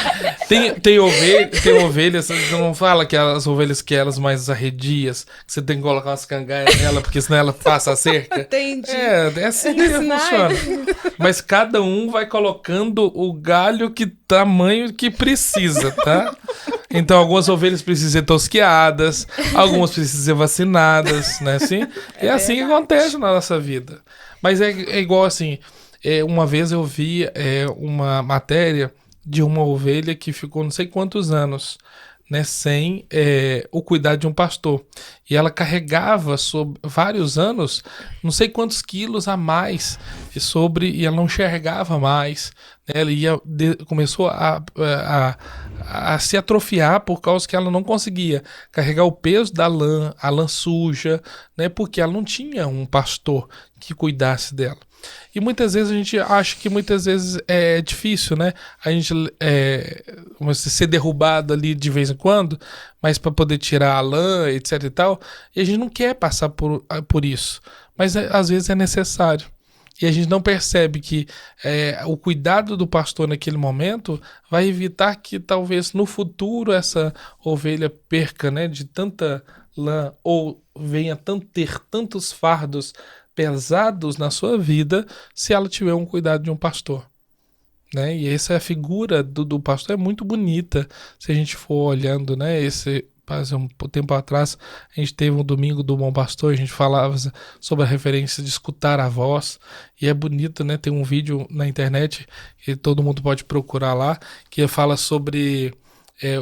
Tem ovelhas, você não fala que as ovelhas que elas mais arredias, que você tem que colocar umas cangaias nela, porque senão ela passa a cerca. Entendi. É assim que funciona. Mas cada um vai colocando o galho que tamanho que precisa, tá? Então algumas ovelhas precisam ser tosqueadas, algumas precisam ser vacinadas, né? Assim? É assim que acontece na nossa vida. Mas é igual assim, uma vez eu vi uma matéria de uma ovelha que ficou não sei quantos anos, né, sem o cuidado de um pastor. E ela carregava sobre vários anos, não sei quantos quilos a mais, e ela não enxergava mais. Né, ela começou a se atrofiar por causa que ela não conseguia carregar o peso da lã, a lã suja, né, porque ela não tinha um pastor que cuidasse dela. E muitas vezes a gente acha que muitas vezes é difícil, né? A gente ser derrubado ali de vez em quando, mas para poder tirar a lã, etc e tal. E a gente não quer passar por isso. Mas às vezes é necessário. E a gente não percebe que o cuidado do pastor naquele momento vai evitar que talvez no futuro essa ovelha perca, né, de tanta lã ou venha ter tantos fardos pesados na sua vida se ela tiver um cuidado de um pastor, né? E essa figura do pastor é muito bonita se a gente for olhando, né? Faz um tempo atrás a gente teve um domingo do Bom Pastor, a gente falava sobre a referência de escutar a voz, e é bonito, né? Tem um vídeo na internet que todo mundo pode procurar lá, que fala sobre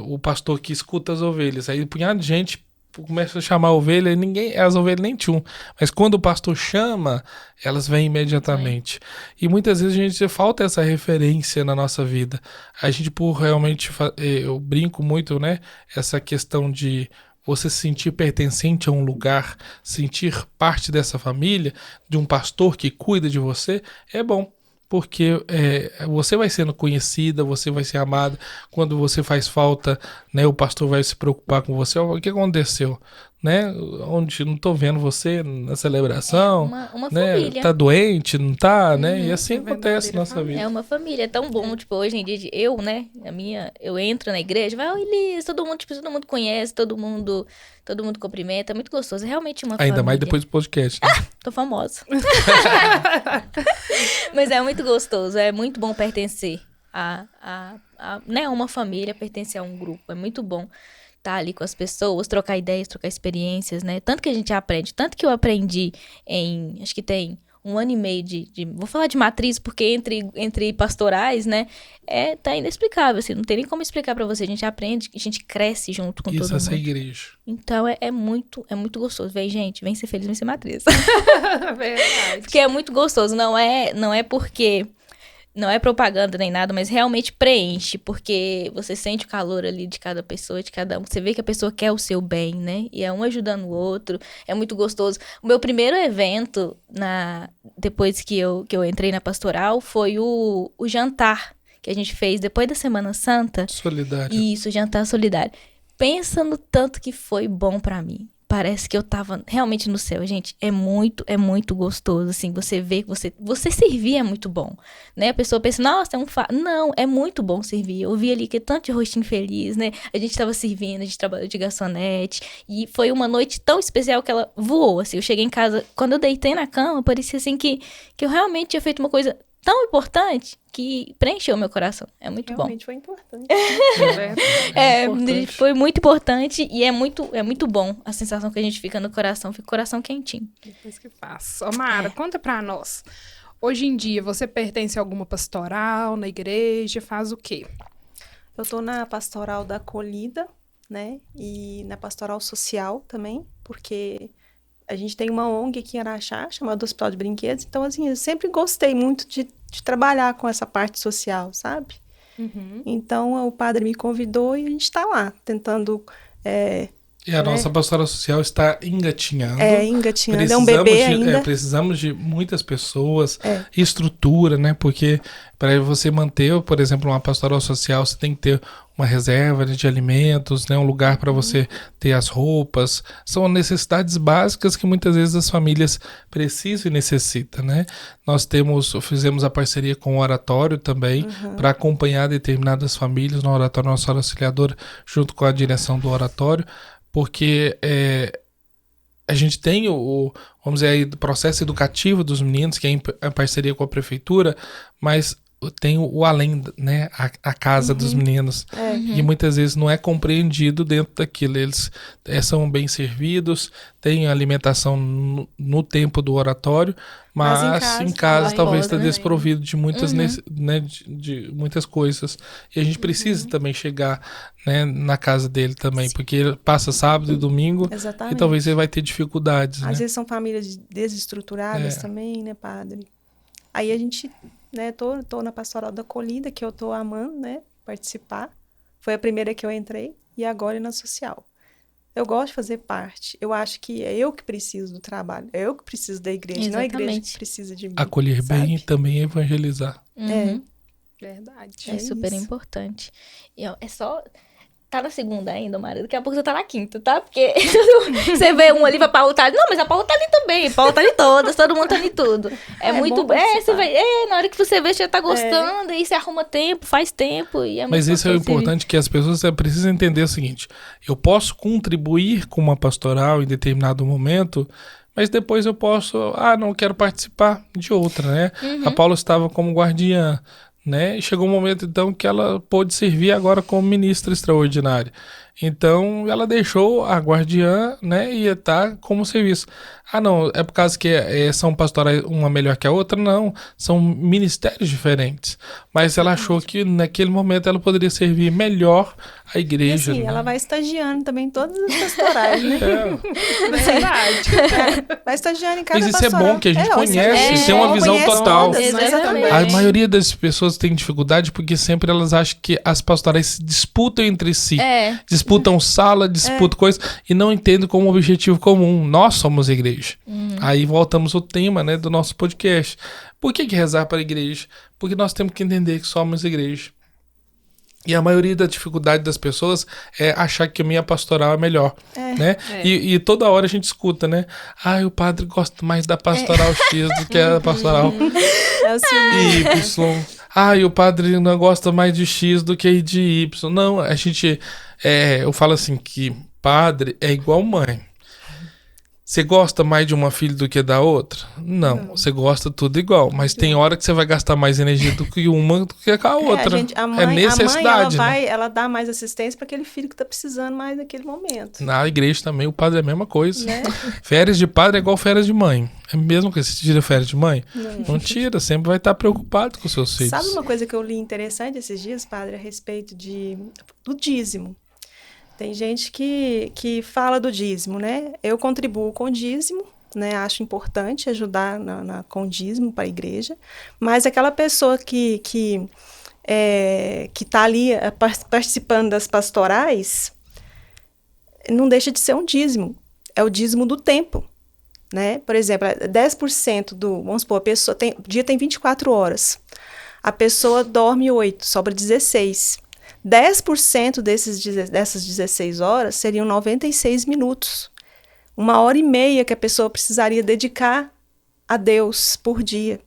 o pastor que escuta as ovelhas. Aí um punhado de gente começa a chamar a ovelha e as ovelhas nem tinham. Mas quando o pastor chama, elas vêm imediatamente. E muitas vezes a gente falta essa referência na nossa vida. A gente, por realmente, eu brinco muito, né? Essa questão de você se sentir pertencente a um lugar, sentir parte dessa família, de um pastor que cuida de você, é bom. Porque você vai sendo conhecida, você vai ser amada. Quando você faz falta, né, o pastor vai se preocupar com você. O que aconteceu? Né? Onde não tô vendo você na celebração. Uma né? família. Tá doente, não tá, né? E assim acontece na nossa vida. É uma família, é tão bom, tipo, hoje em dia, eu entro na igreja, vai, oi, Liz, todo mundo conhece, todo mundo cumprimenta, é muito gostoso, é realmente uma família. Ainda mais depois do podcast, né? Tô famosa. Mas é muito gostoso, é muito bom pertencer a uma família, pertencer a um grupo, é muito bom estar ali com as pessoas, trocar ideias, trocar experiências, né? Tanto que a gente aprende, tanto que eu aprendi acho que tem 1 ano e meio vou falar de matriz, porque entre pastorais, né, tá inexplicável, assim, não tem nem como explicar pra você, a gente aprende, a gente cresce junto com todo mundo. Isso é igreja. Então, é muito gostoso. Vem, gente, vem ser feliz, vem ser matriz. Verdade. Porque é muito gostoso, não é porque... Não é propaganda nem nada, mas realmente preenche, porque você sente o calor ali de cada pessoa, de cada um. Você vê que a pessoa quer o seu bem, né? E é um ajudando o outro, é muito gostoso. O meu primeiro evento, depois que eu entrei na pastoral, foi o jantar que a gente fez depois da Semana Santa. Solidário. Isso, jantar solidário. Pensa no tanto que foi bom pra mim. Parece que eu tava realmente no céu, gente. É muito gostoso, assim, você vê que você servir é muito bom, né? A pessoa pensa, nossa, Não, é muito bom servir. Eu vi ali que tanto de rostinho feliz, né? A gente tava servindo, a gente trabalhou de garçonete. E foi uma noite tão especial que ela voou, assim. Eu cheguei em casa, quando eu deitei na cama, parecia assim que eu realmente tinha feito uma coisa tão importante que preencheu meu coração. É muito bom. Realmente foi importante. Importante. Foi muito importante e é muito bom a sensação que a gente fica no coração. Fica o coração quentinho. Depois que faz. Ô, Mara, conta pra nós. Hoje em dia, você pertence a alguma pastoral, na igreja, faz o quê? Eu tô na pastoral da acolhida, né? E na pastoral social também, porque a gente tem uma ONG aqui em Araxá, chamada Hospital de Brinquedos. Então, assim, eu sempre gostei muito de trabalhar com essa parte social, sabe? Uhum. Então, o padre me convidou e a gente está lá, tentando... E a nossa pastoral social está engatinhando. Engatinhando. É um bebê ainda. Precisamos de muitas pessoas, estrutura, né? Porque para você manter, por exemplo, uma pastoral social, você tem que ter uma reserva de alimentos, né? Um lugar para você ter as roupas. São necessidades básicas que muitas vezes as famílias precisam e necessitam, né? Nós fizemos a parceria com o Oratório também, para acompanhar determinadas famílias no Oratório Nossa Senhora Auxiliadora, junto com a direção do Oratório, porque a gente tem vamos dizer aí, o processo educativo dos meninos, que é em parceria com a prefeitura, mas tem o além, né, a casa dos meninos, e muitas vezes não é compreendido dentro daquilo. Eles são bem servidos, têm alimentação no tempo do oratório, mas em casa talvez está desprovido de muitas, né, de muitas coisas. E a gente precisa também chegar, né, na casa dele também, porque ele passa sábado e domingo. Exatamente. E talvez ele vai ter dificuldades. Às né? vezes são famílias desestruturadas também, né, padre? Aí a gente, né, tô na pastoral da acolhida, que eu tô amando, né, participar. Foi a primeira que eu entrei, e agora na social. Eu gosto de fazer parte. Eu acho que é eu que preciso do trabalho, é eu que preciso da igreja, não é a igreja que precisa de mim. Acolher bem e também evangelizar. Verdade. É super importante. E é só... Tá na segunda ainda, Mara. Daqui a pouco você tá na quinta, tá? Porque você vê um ali, vai pra outra ali. Não, mas a Paula tá ali também. A Paula tá ali todas, todo mundo tá ali tudo. É muito... você vai... na hora que você vê, você já tá gostando, aí você arruma tempo, faz tempo. E mas isso é o importante, que as pessoas precisam entender o seguinte. Eu posso contribuir com uma pastoral em determinado momento, mas depois eu posso... não quero participar de outra, né? A Paula estava como guardiã, né? E chegou um momento então que ela pôde servir agora como ministra extraordinária. Então ela deixou a guardiã, né, e está como serviço. Não, é por causa que são pastorais uma melhor que a outra? Não, são ministérios diferentes. Mas ela achou que naquele momento ela poderia servir melhor a igreja. E assim, né? ela vai estagiando também em todas as pastorais, né? Verdade. Vai estagiando em cada Mas isso pastoral. é bom, que a gente conhece, tem uma visão conhece total. todas, Exatamente. A maioria das pessoas tem dificuldade porque sempre elas acham que as pastorais se disputam entre si. Disputam sala, disputam coisas e não entendem como objetivo comum. Nós somos a igreja. Aí voltamos ao tema, né, do nosso podcast. Por que rezar para a igreja? Porque nós temos que entender que somos igreja. E a maioria da dificuldade das pessoas é achar que a minha pastoral é melhor, né? E toda hora a gente escuta, né? O padre gosta mais da pastoral X do que a pastoral Y. O padre não gosta mais de X do que de Y. Não, a gente... eu falo assim que padre é igual mãe. Você gosta mais de uma filha do que da outra? Não, você gosta tudo igual. Mas tem hora que você vai gastar mais energia do que uma do que com a outra. A mãe, necessidade, ela dá mais assistência para aquele filho que tá precisando mais naquele momento. Na igreja também, o padre é a mesma coisa. Né? Férias de padre é igual férias de mãe. É mesmo que você tira férias de mãe? Não tira, sempre vai estar preocupado com seus filhos. Sabe uma coisa que eu li interessante esses dias, padre, a respeito do dízimo? Tem gente que fala do dízimo, né? Eu contribuo com o dízimo, né? Acho importante ajudar com o dízimo para a igreja, mas aquela pessoa que está ali participando das pastorais, não deixa de ser um dízimo. É o dízimo do tempo, né? Por exemplo, 10% vamos supor, o dia tem 24 horas. A pessoa dorme 8, sobra 16. 10% dessas 16 horas seriam 96 minutos. 1h30 que a pessoa precisaria dedicar a Deus por dia,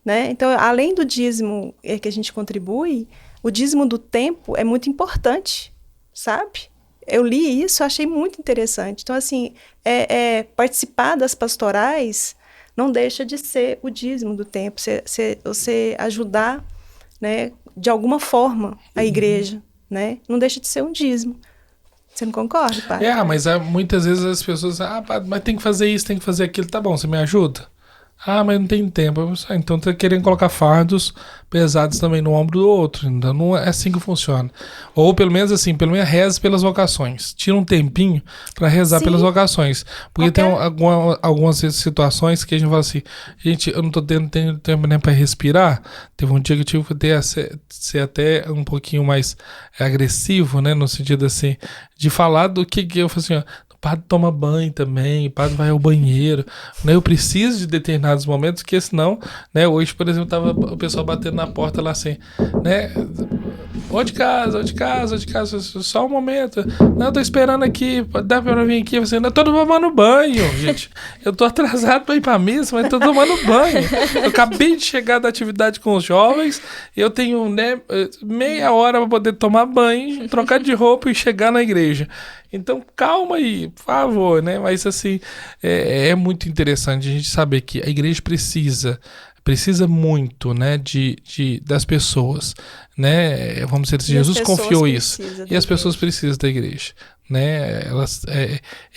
né? Então, além do dízimo que a gente contribui, o dízimo do tempo é muito importante, sabe? Eu li isso, achei muito interessante. Então, assim, participar das pastorais não deixa de ser o dízimo do tempo. Você ajudar, né, de alguma forma a igreja, né? Não deixa de ser um dízimo. Você não concorda, padre? Mas muitas vezes as pessoas... mas tem que fazer isso, tem que fazer aquilo. Tá bom, você me ajuda? Mas não tem tempo. Então tá querendo colocar fardos pesados também no ombro do outro. Então não é assim que funciona. Ou pelo menos reze pelas vocações. Tira um tempinho para rezar pelas vocações. Porque tem algumas situações que a gente fala assim, gente, eu não tô tendo tempo nem para respirar. Teve um dia que eu tive que ser até um pouquinho mais agressivo, né? No sentido assim, de falar do que eu falei assim, ó, o padre toma banho também, o padre vai ao banheiro, né? Eu preciso de determinados momentos, porque senão, né? Hoje, por exemplo, tava o pessoal batendo na porta lá assim, né? Ou de casa, só um momento. Não, eu tô esperando aqui, dá pra vir aqui. Você, não, eu tô tomando banho, gente. Eu tô atrasado pra ir pra missa, mas tô tomando banho. Eu acabei de chegar da atividade com os jovens, eu tenho, né, meia hora pra poder tomar banho, trocar de roupa e chegar na igreja. Então, calma aí, por favor, né? Mas, assim, é muito interessante a gente saber que a igreja precisa muito, né, das pessoas, né? Vamos dizer assim, Jesus confiou isso. E as pessoas precisam da igreja, né?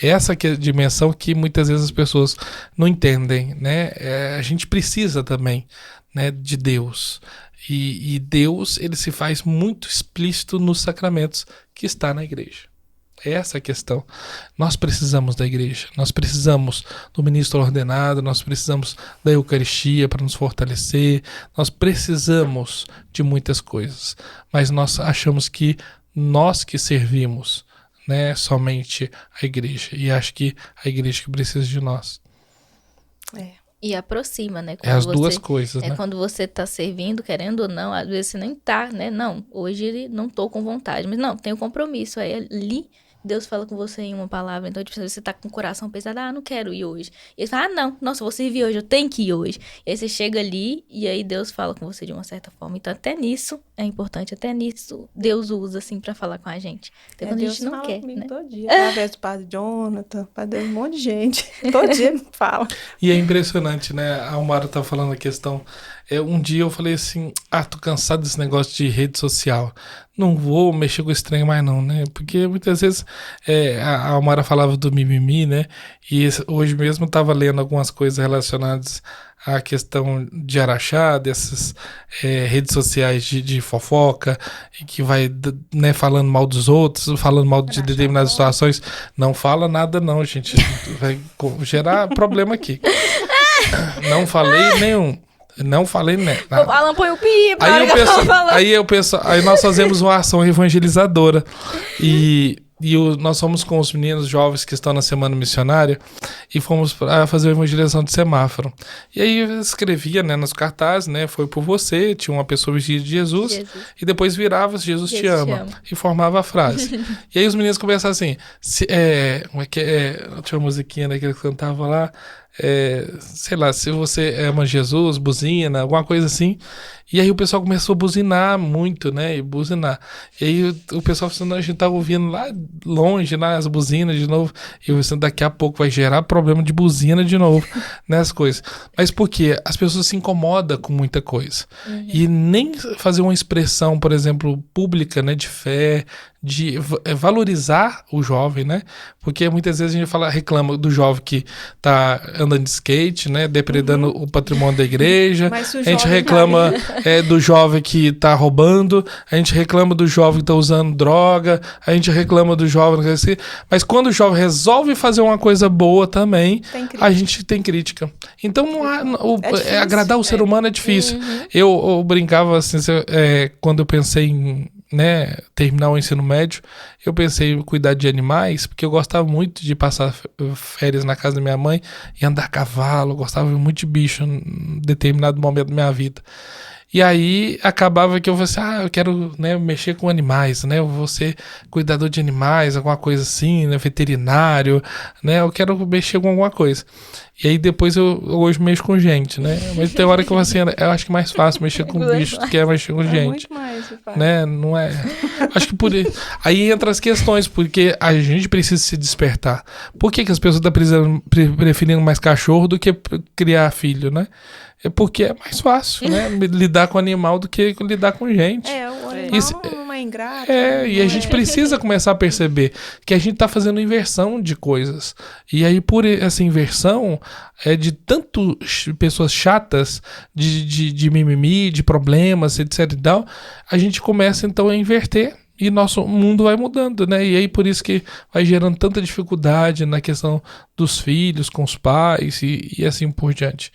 Essa que é a dimensão que muitas vezes as pessoas não entendem, né? A gente precisa também, né, de Deus. E Deus, ele se faz muito explícito nos sacramentos que está na igreja. Essa é a questão. Nós precisamos da igreja, nós precisamos do ministro ordenado, nós precisamos da Eucaristia para nos fortalecer, nós precisamos de muitas coisas, mas nós achamos que nós que servimos, né, somente a igreja, e acho que a igreja que precisa de nós. E aproxima, né? As duas coisas, né? Quando você tá servindo, querendo ou não, às vezes você nem tá, né? Não, hoje não tô com vontade, mas não, tenho compromisso. Aí ali Deus fala com você em uma palavra, então tipo, você tá com o coração pesado, não quero ir hoje. E ele fala, não, nossa, vou servir hoje, eu tenho que ir hoje. E aí você chega ali, e aí Deus fala com você de uma certa forma. Então até nisso, é importante, até nisso, Deus usa, assim, pra falar com a gente. Então quando a gente não quer, né? Todo dia, através do padre Jonathan, padre, um monte de gente, todo dia me fala. E é impressionante, né? A Almara tá falando a questão. Um dia eu falei assim, tô cansado desse negócio de rede social. Não vou mexer com esse trem mais não, né? Porque muitas vezes a Almara falava do mimimi, né? E hoje mesmo eu tava lendo algumas coisas relacionadas à questão de Araxá, dessas redes sociais de fofoca, que vai, né, falando mal dos outros, falando mal de determinadas situações. Não fala nada não, gente. Vai gerar problema aqui. Não falei nenhum. Não falei nada. O Alan põe o pi, aí nós fazemos uma ação evangelizadora. Nós fomos com os meninos jovens que estão na Semana Missionária e fomos fazer a evangelização de semáforo. E aí eu escrevia, né, nos cartazes, né, foi por você, tinha uma pessoa vestida de Jesus. E depois virava Jesus te ama e formava a frase. E aí os meninos começaram assim, como é que é? Tinha uma musiquinha, né, que eles cantavam lá, sei lá, se você ama Jesus, buzina, alguma coisa assim. E aí o pessoal começou a buzinar muito, né? E buzinar. E aí o pessoal falou assim, não, a gente tá ouvindo lá longe, lá as buzinas de novo. E eu pensando, daqui a pouco vai gerar problema de buzina de novo, né? As coisas. Mas por quê? As pessoas se incomodam com muita coisa. E nem fazer uma expressão, por exemplo, pública, né? De fé, de valorizar o jovem, né? Porque muitas vezes a gente reclama do jovem que tá andando de skate, né? Depredando o patrimônio da igreja. Mas o A gente jovem reclama do jovem que tá roubando, a gente reclama do jovem que tá usando droga, a gente reclama do jovem assim, mas quando o jovem resolve fazer uma coisa boa também, a gente tem crítica. Então não há, difícil, agradar o ser humano é difícil. Eu brincava assim, quando eu pensei em, né, terminar o ensino médio, eu pensei em cuidar de animais, porque eu gostava muito de passar férias na casa da minha mãe e andar a cavalo, eu gostava muito de bicho em determinado momento da minha vida. E aí acabava que eu falei assim, eu quero, né, mexer com animais, né? Eu vou ser cuidador de animais, alguma coisa assim, né? Veterinário, né? Eu quero mexer com alguma coisa. E aí depois eu hoje mexo com gente, né? Mas tem hora que eu falo assim, eu acho que é mais fácil mexer com bicho do que mexer com gente. Muito mais, né? Não é. Acho que por aí entra as questões, porque a gente precisa se despertar. Por que as pessoas estão preferindo mais cachorro do que criar filho, né? É porque é mais fácil, né? Lidar com animal do que lidar com gente. O animal não é ingrato. E a gente precisa começar a perceber que a gente tá fazendo inversão de coisas. E aí, por essa inversão, de tanto pessoas chatas, de mimimi, de problemas, etc e tal, a gente começa então a inverter. E nosso mundo vai mudando, né? E aí por isso que vai gerando tanta dificuldade na questão dos filhos com os pais e assim por diante,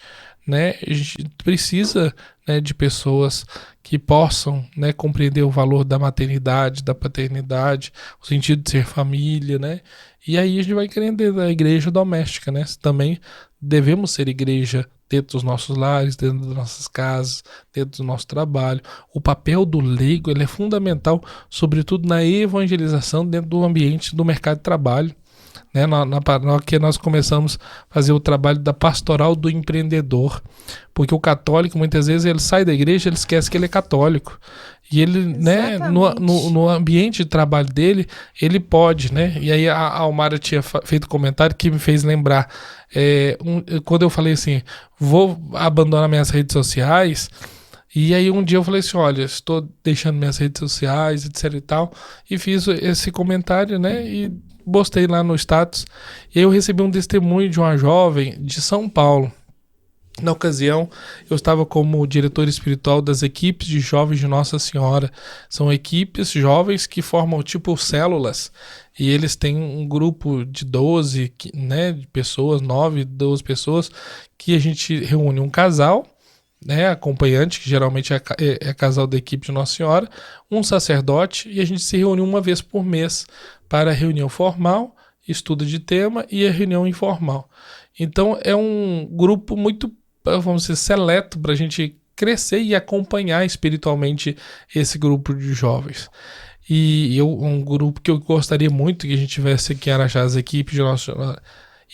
né? A gente precisa, né, de pessoas que possam, né, compreender o valor da maternidade, da paternidade, o sentido de ser família, né? E aí a gente vai querer da igreja doméstica, né? Também devemos ser igreja dentro dos nossos lares, dentro das nossas casas, dentro do nosso trabalho. O papel do leigo ele é fundamental, sobretudo na evangelização dentro do ambiente do mercado de trabalho. Né, que nós começamos a fazer o trabalho da pastoral do empreendedor, porque o católico muitas vezes ele sai da igreja, ele esquece que ele é católico e ele, né, no ambiente de trabalho dele ele pode, né, e aí a Almara tinha feito um comentário que me fez lembrar, quando eu falei assim, vou abandonar minhas redes sociais. E aí um dia eu falei assim, olha, estou deixando minhas redes sociais, etc e tal, e fiz esse comentário, né, e postei lá no status. E aí eu recebi um testemunho de uma jovem de São Paulo. Na ocasião, eu estava como diretor espiritual das equipes de jovens de Nossa Senhora. São equipes jovens que formam tipo células. E eles têm um grupo de 12, né, de pessoas, 9, 12 pessoas, que a gente reúne um casal, né, acompanhante, que geralmente é casal da equipe de Nossa Senhora, um sacerdote, e a gente se reúne uma vez por mês para a reunião formal, estudo de tema e a reunião informal. Então é um grupo muito, vamos dizer, seleto para a gente crescer e acompanhar espiritualmente esse grupo de jovens. E um grupo que eu gostaria muito que a gente tivesse aqui em Araxá, as equipes de Nossa Senhora.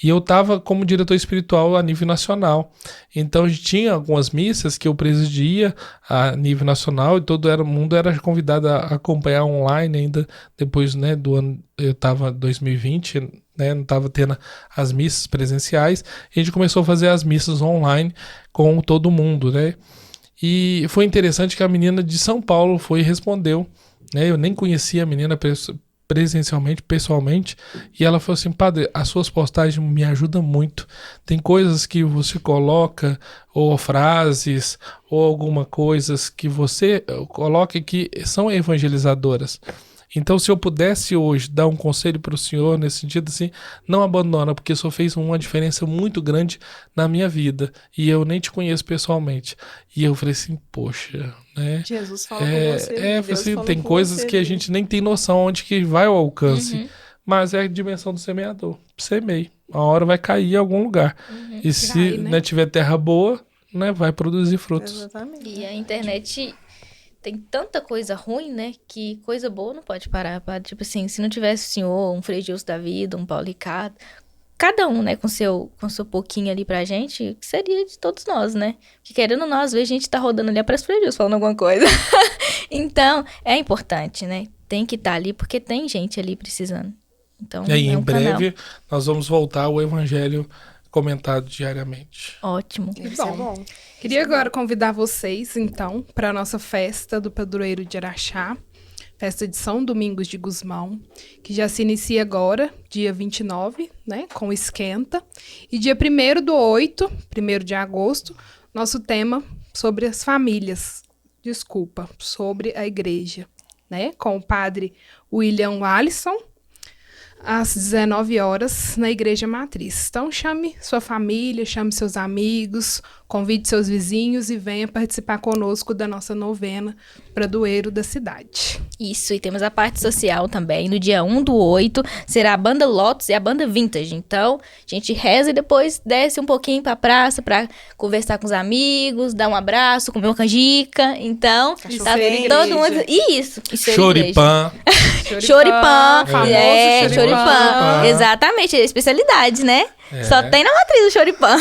E eu estava como diretor espiritual a nível nacional. Então a gente tinha algumas missas que eu presidia a nível nacional e todo mundo era convidado a acompanhar online ainda depois, né, do ano, eu estava em 2020, né, não estava tendo as missas presenciais. E a gente começou a fazer as missas online com todo mundo, né? E foi interessante que a menina de São Paulo foi e respondeu, né? Eu nem conhecia a menina presencialmente, pessoalmente, e ela falou assim, padre, as suas postagens me ajudam muito, tem coisas que você coloca, ou frases, ou alguma coisas que você coloca que são evangelizadoras. Então, se eu pudesse hoje dar um conselho para o senhor nesse sentido, assim, não abandona, porque isso fez uma diferença muito grande na minha vida, e eu nem te conheço pessoalmente. E eu falei assim, poxa, né? Jesus fala com você. Deus assim, tem coisas você, que a gente nem tem noção onde que vai o alcance, mas é a dimensão do semeador. Semei, uma hora vai cair em algum lugar. E se né, tiver terra boa, né, vai produzir frutos. Exatamente. E a internet tem tanta coisa ruim, né, que coisa boa não pode parar. Tipo assim, se não tivesse o senhor, um Frei Gilson da vida, um Paulo Ricardo, cada um, né, com seu pouquinho ali pra gente, que seria de todos nós, né? Que querendo nós, às vezes a gente tá rodando ali, aparece pra Deus falando alguma coisa. Então, é importante, né? Tem que estar ali, porque tem gente ali precisando. Então, E aí, é um em breve, canal. nós vamos voltar ao Evangelho comentado diariamente. Ótimo. Isso é bom. Queria agora convidar vocês, então, para a nossa festa do Padroeiro de Araxá, festa de São Domingos de Gusmão, que já se inicia agora, dia 29, né, com o Esquenta, e dia 1º de agosto, nosso tema sobre as famílias, sobre a igreja, né, com o padre William Alisson, às 19 horas, na Igreja Matriz. Então, chame sua família, chame seus amigos, convide seus vizinhos e venha participar conosco da nossa novena Padroeiro da cidade. Isso, e temos a parte social também. No dia 1/8, será a banda Lotus e a banda Vintage. Então, a gente reza e depois desce um pouquinho pra praça pra conversar com os amigos, dar um abraço, comer uma canjica. Então, Cachorro tá quente. todo mundo... Isso é igreja. Choripã. Choripã, famoso choripã. Exatamente, é especialidade, né? Só tem na matriz o choripã.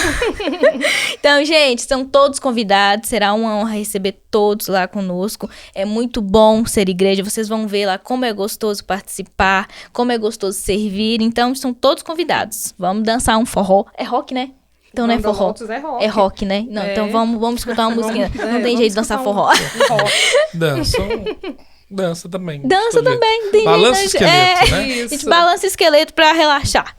Então, gente, estão todos convidados. Será uma honra receber todos lá conosco. É muito bom ser igreja. Vocês vão ver lá como é gostoso participar, como é gostoso servir. Então, estão todos convidados. Vamos dançar um forró. É rock, né? Então não é Banda forró. Lotus é rock. É rock, né? Não, então vamos escutar uma musiquinha. Não tem jeito de dançar forró. Dança também. Dança esqueleto. também. Tem Balança jeito, esqueleto, né? A gente Isso. balança o esqueleto pra relaxar.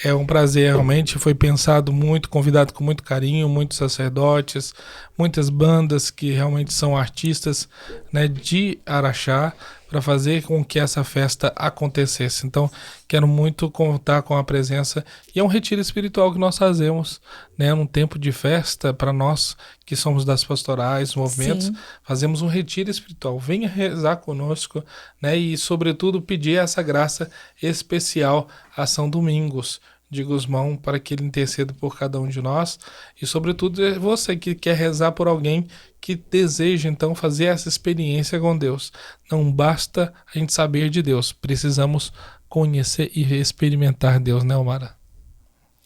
É um prazer, realmente. Foi pensado muito, convidado com muito carinho, muitos sacerdotes, muitas bandas que realmente são artistas, né, de Araxá, para fazer com que essa festa acontecesse. Então, quero muito contar com a presença. E é um retiro espiritual que nós fazemos, né? Um tempo de festa para nós que somos das pastorais, movimentos. Sim. Fazemos um retiro espiritual. Venha rezar conosco, né? E, sobretudo, pedir essa graça especial a São Domingos de Gusmão, para que ele interceda por cada um de nós. E, sobretudo, é você que quer rezar por alguém que deseja, então, fazer essa experiência com Deus. Não basta a gente saber de Deus, precisamos conhecer e experimentar Deus, né, Omara?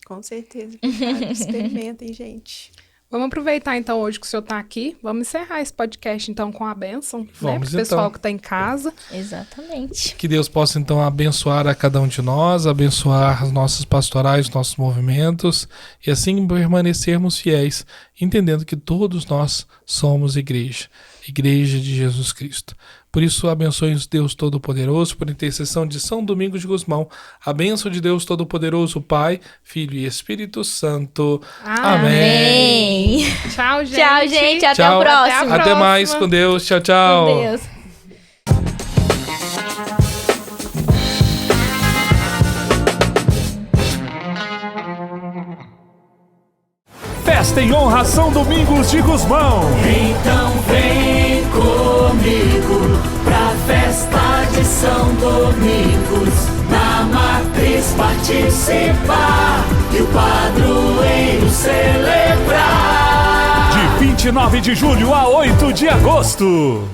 Com certeza. Verdade. Experimentem, gente. Vamos aproveitar, então, hoje que o senhor está aqui. Vamos encerrar esse podcast, então, com a bênção, né? Vamos, Para o pessoal então. que está em casa. Exatamente. Que Deus possa, então, abençoar a cada um de nós, abençoar os nossos pastorais, os nossos movimentos, e assim permanecermos fiéis, entendendo que todos nós somos igreja, igreja de Jesus Cristo. Por isso, abençoe-os Deus Todo-Poderoso, por intercessão de São Domingos de Gusmão. A bênção de Deus Todo-Poderoso, Pai, Filho e Espírito Santo. Amém. Tchau, gente. Tchau, gente. Até Tchau. o próximo. Até mais, com Deus. Tchau, tchau. Com Deus. Festa em honra a São Domingos de Gusmão. Então vem comigo pra festa de São Domingos, na matriz participar e o padroeiro celebrar. De 29 de julho a 8 de agosto.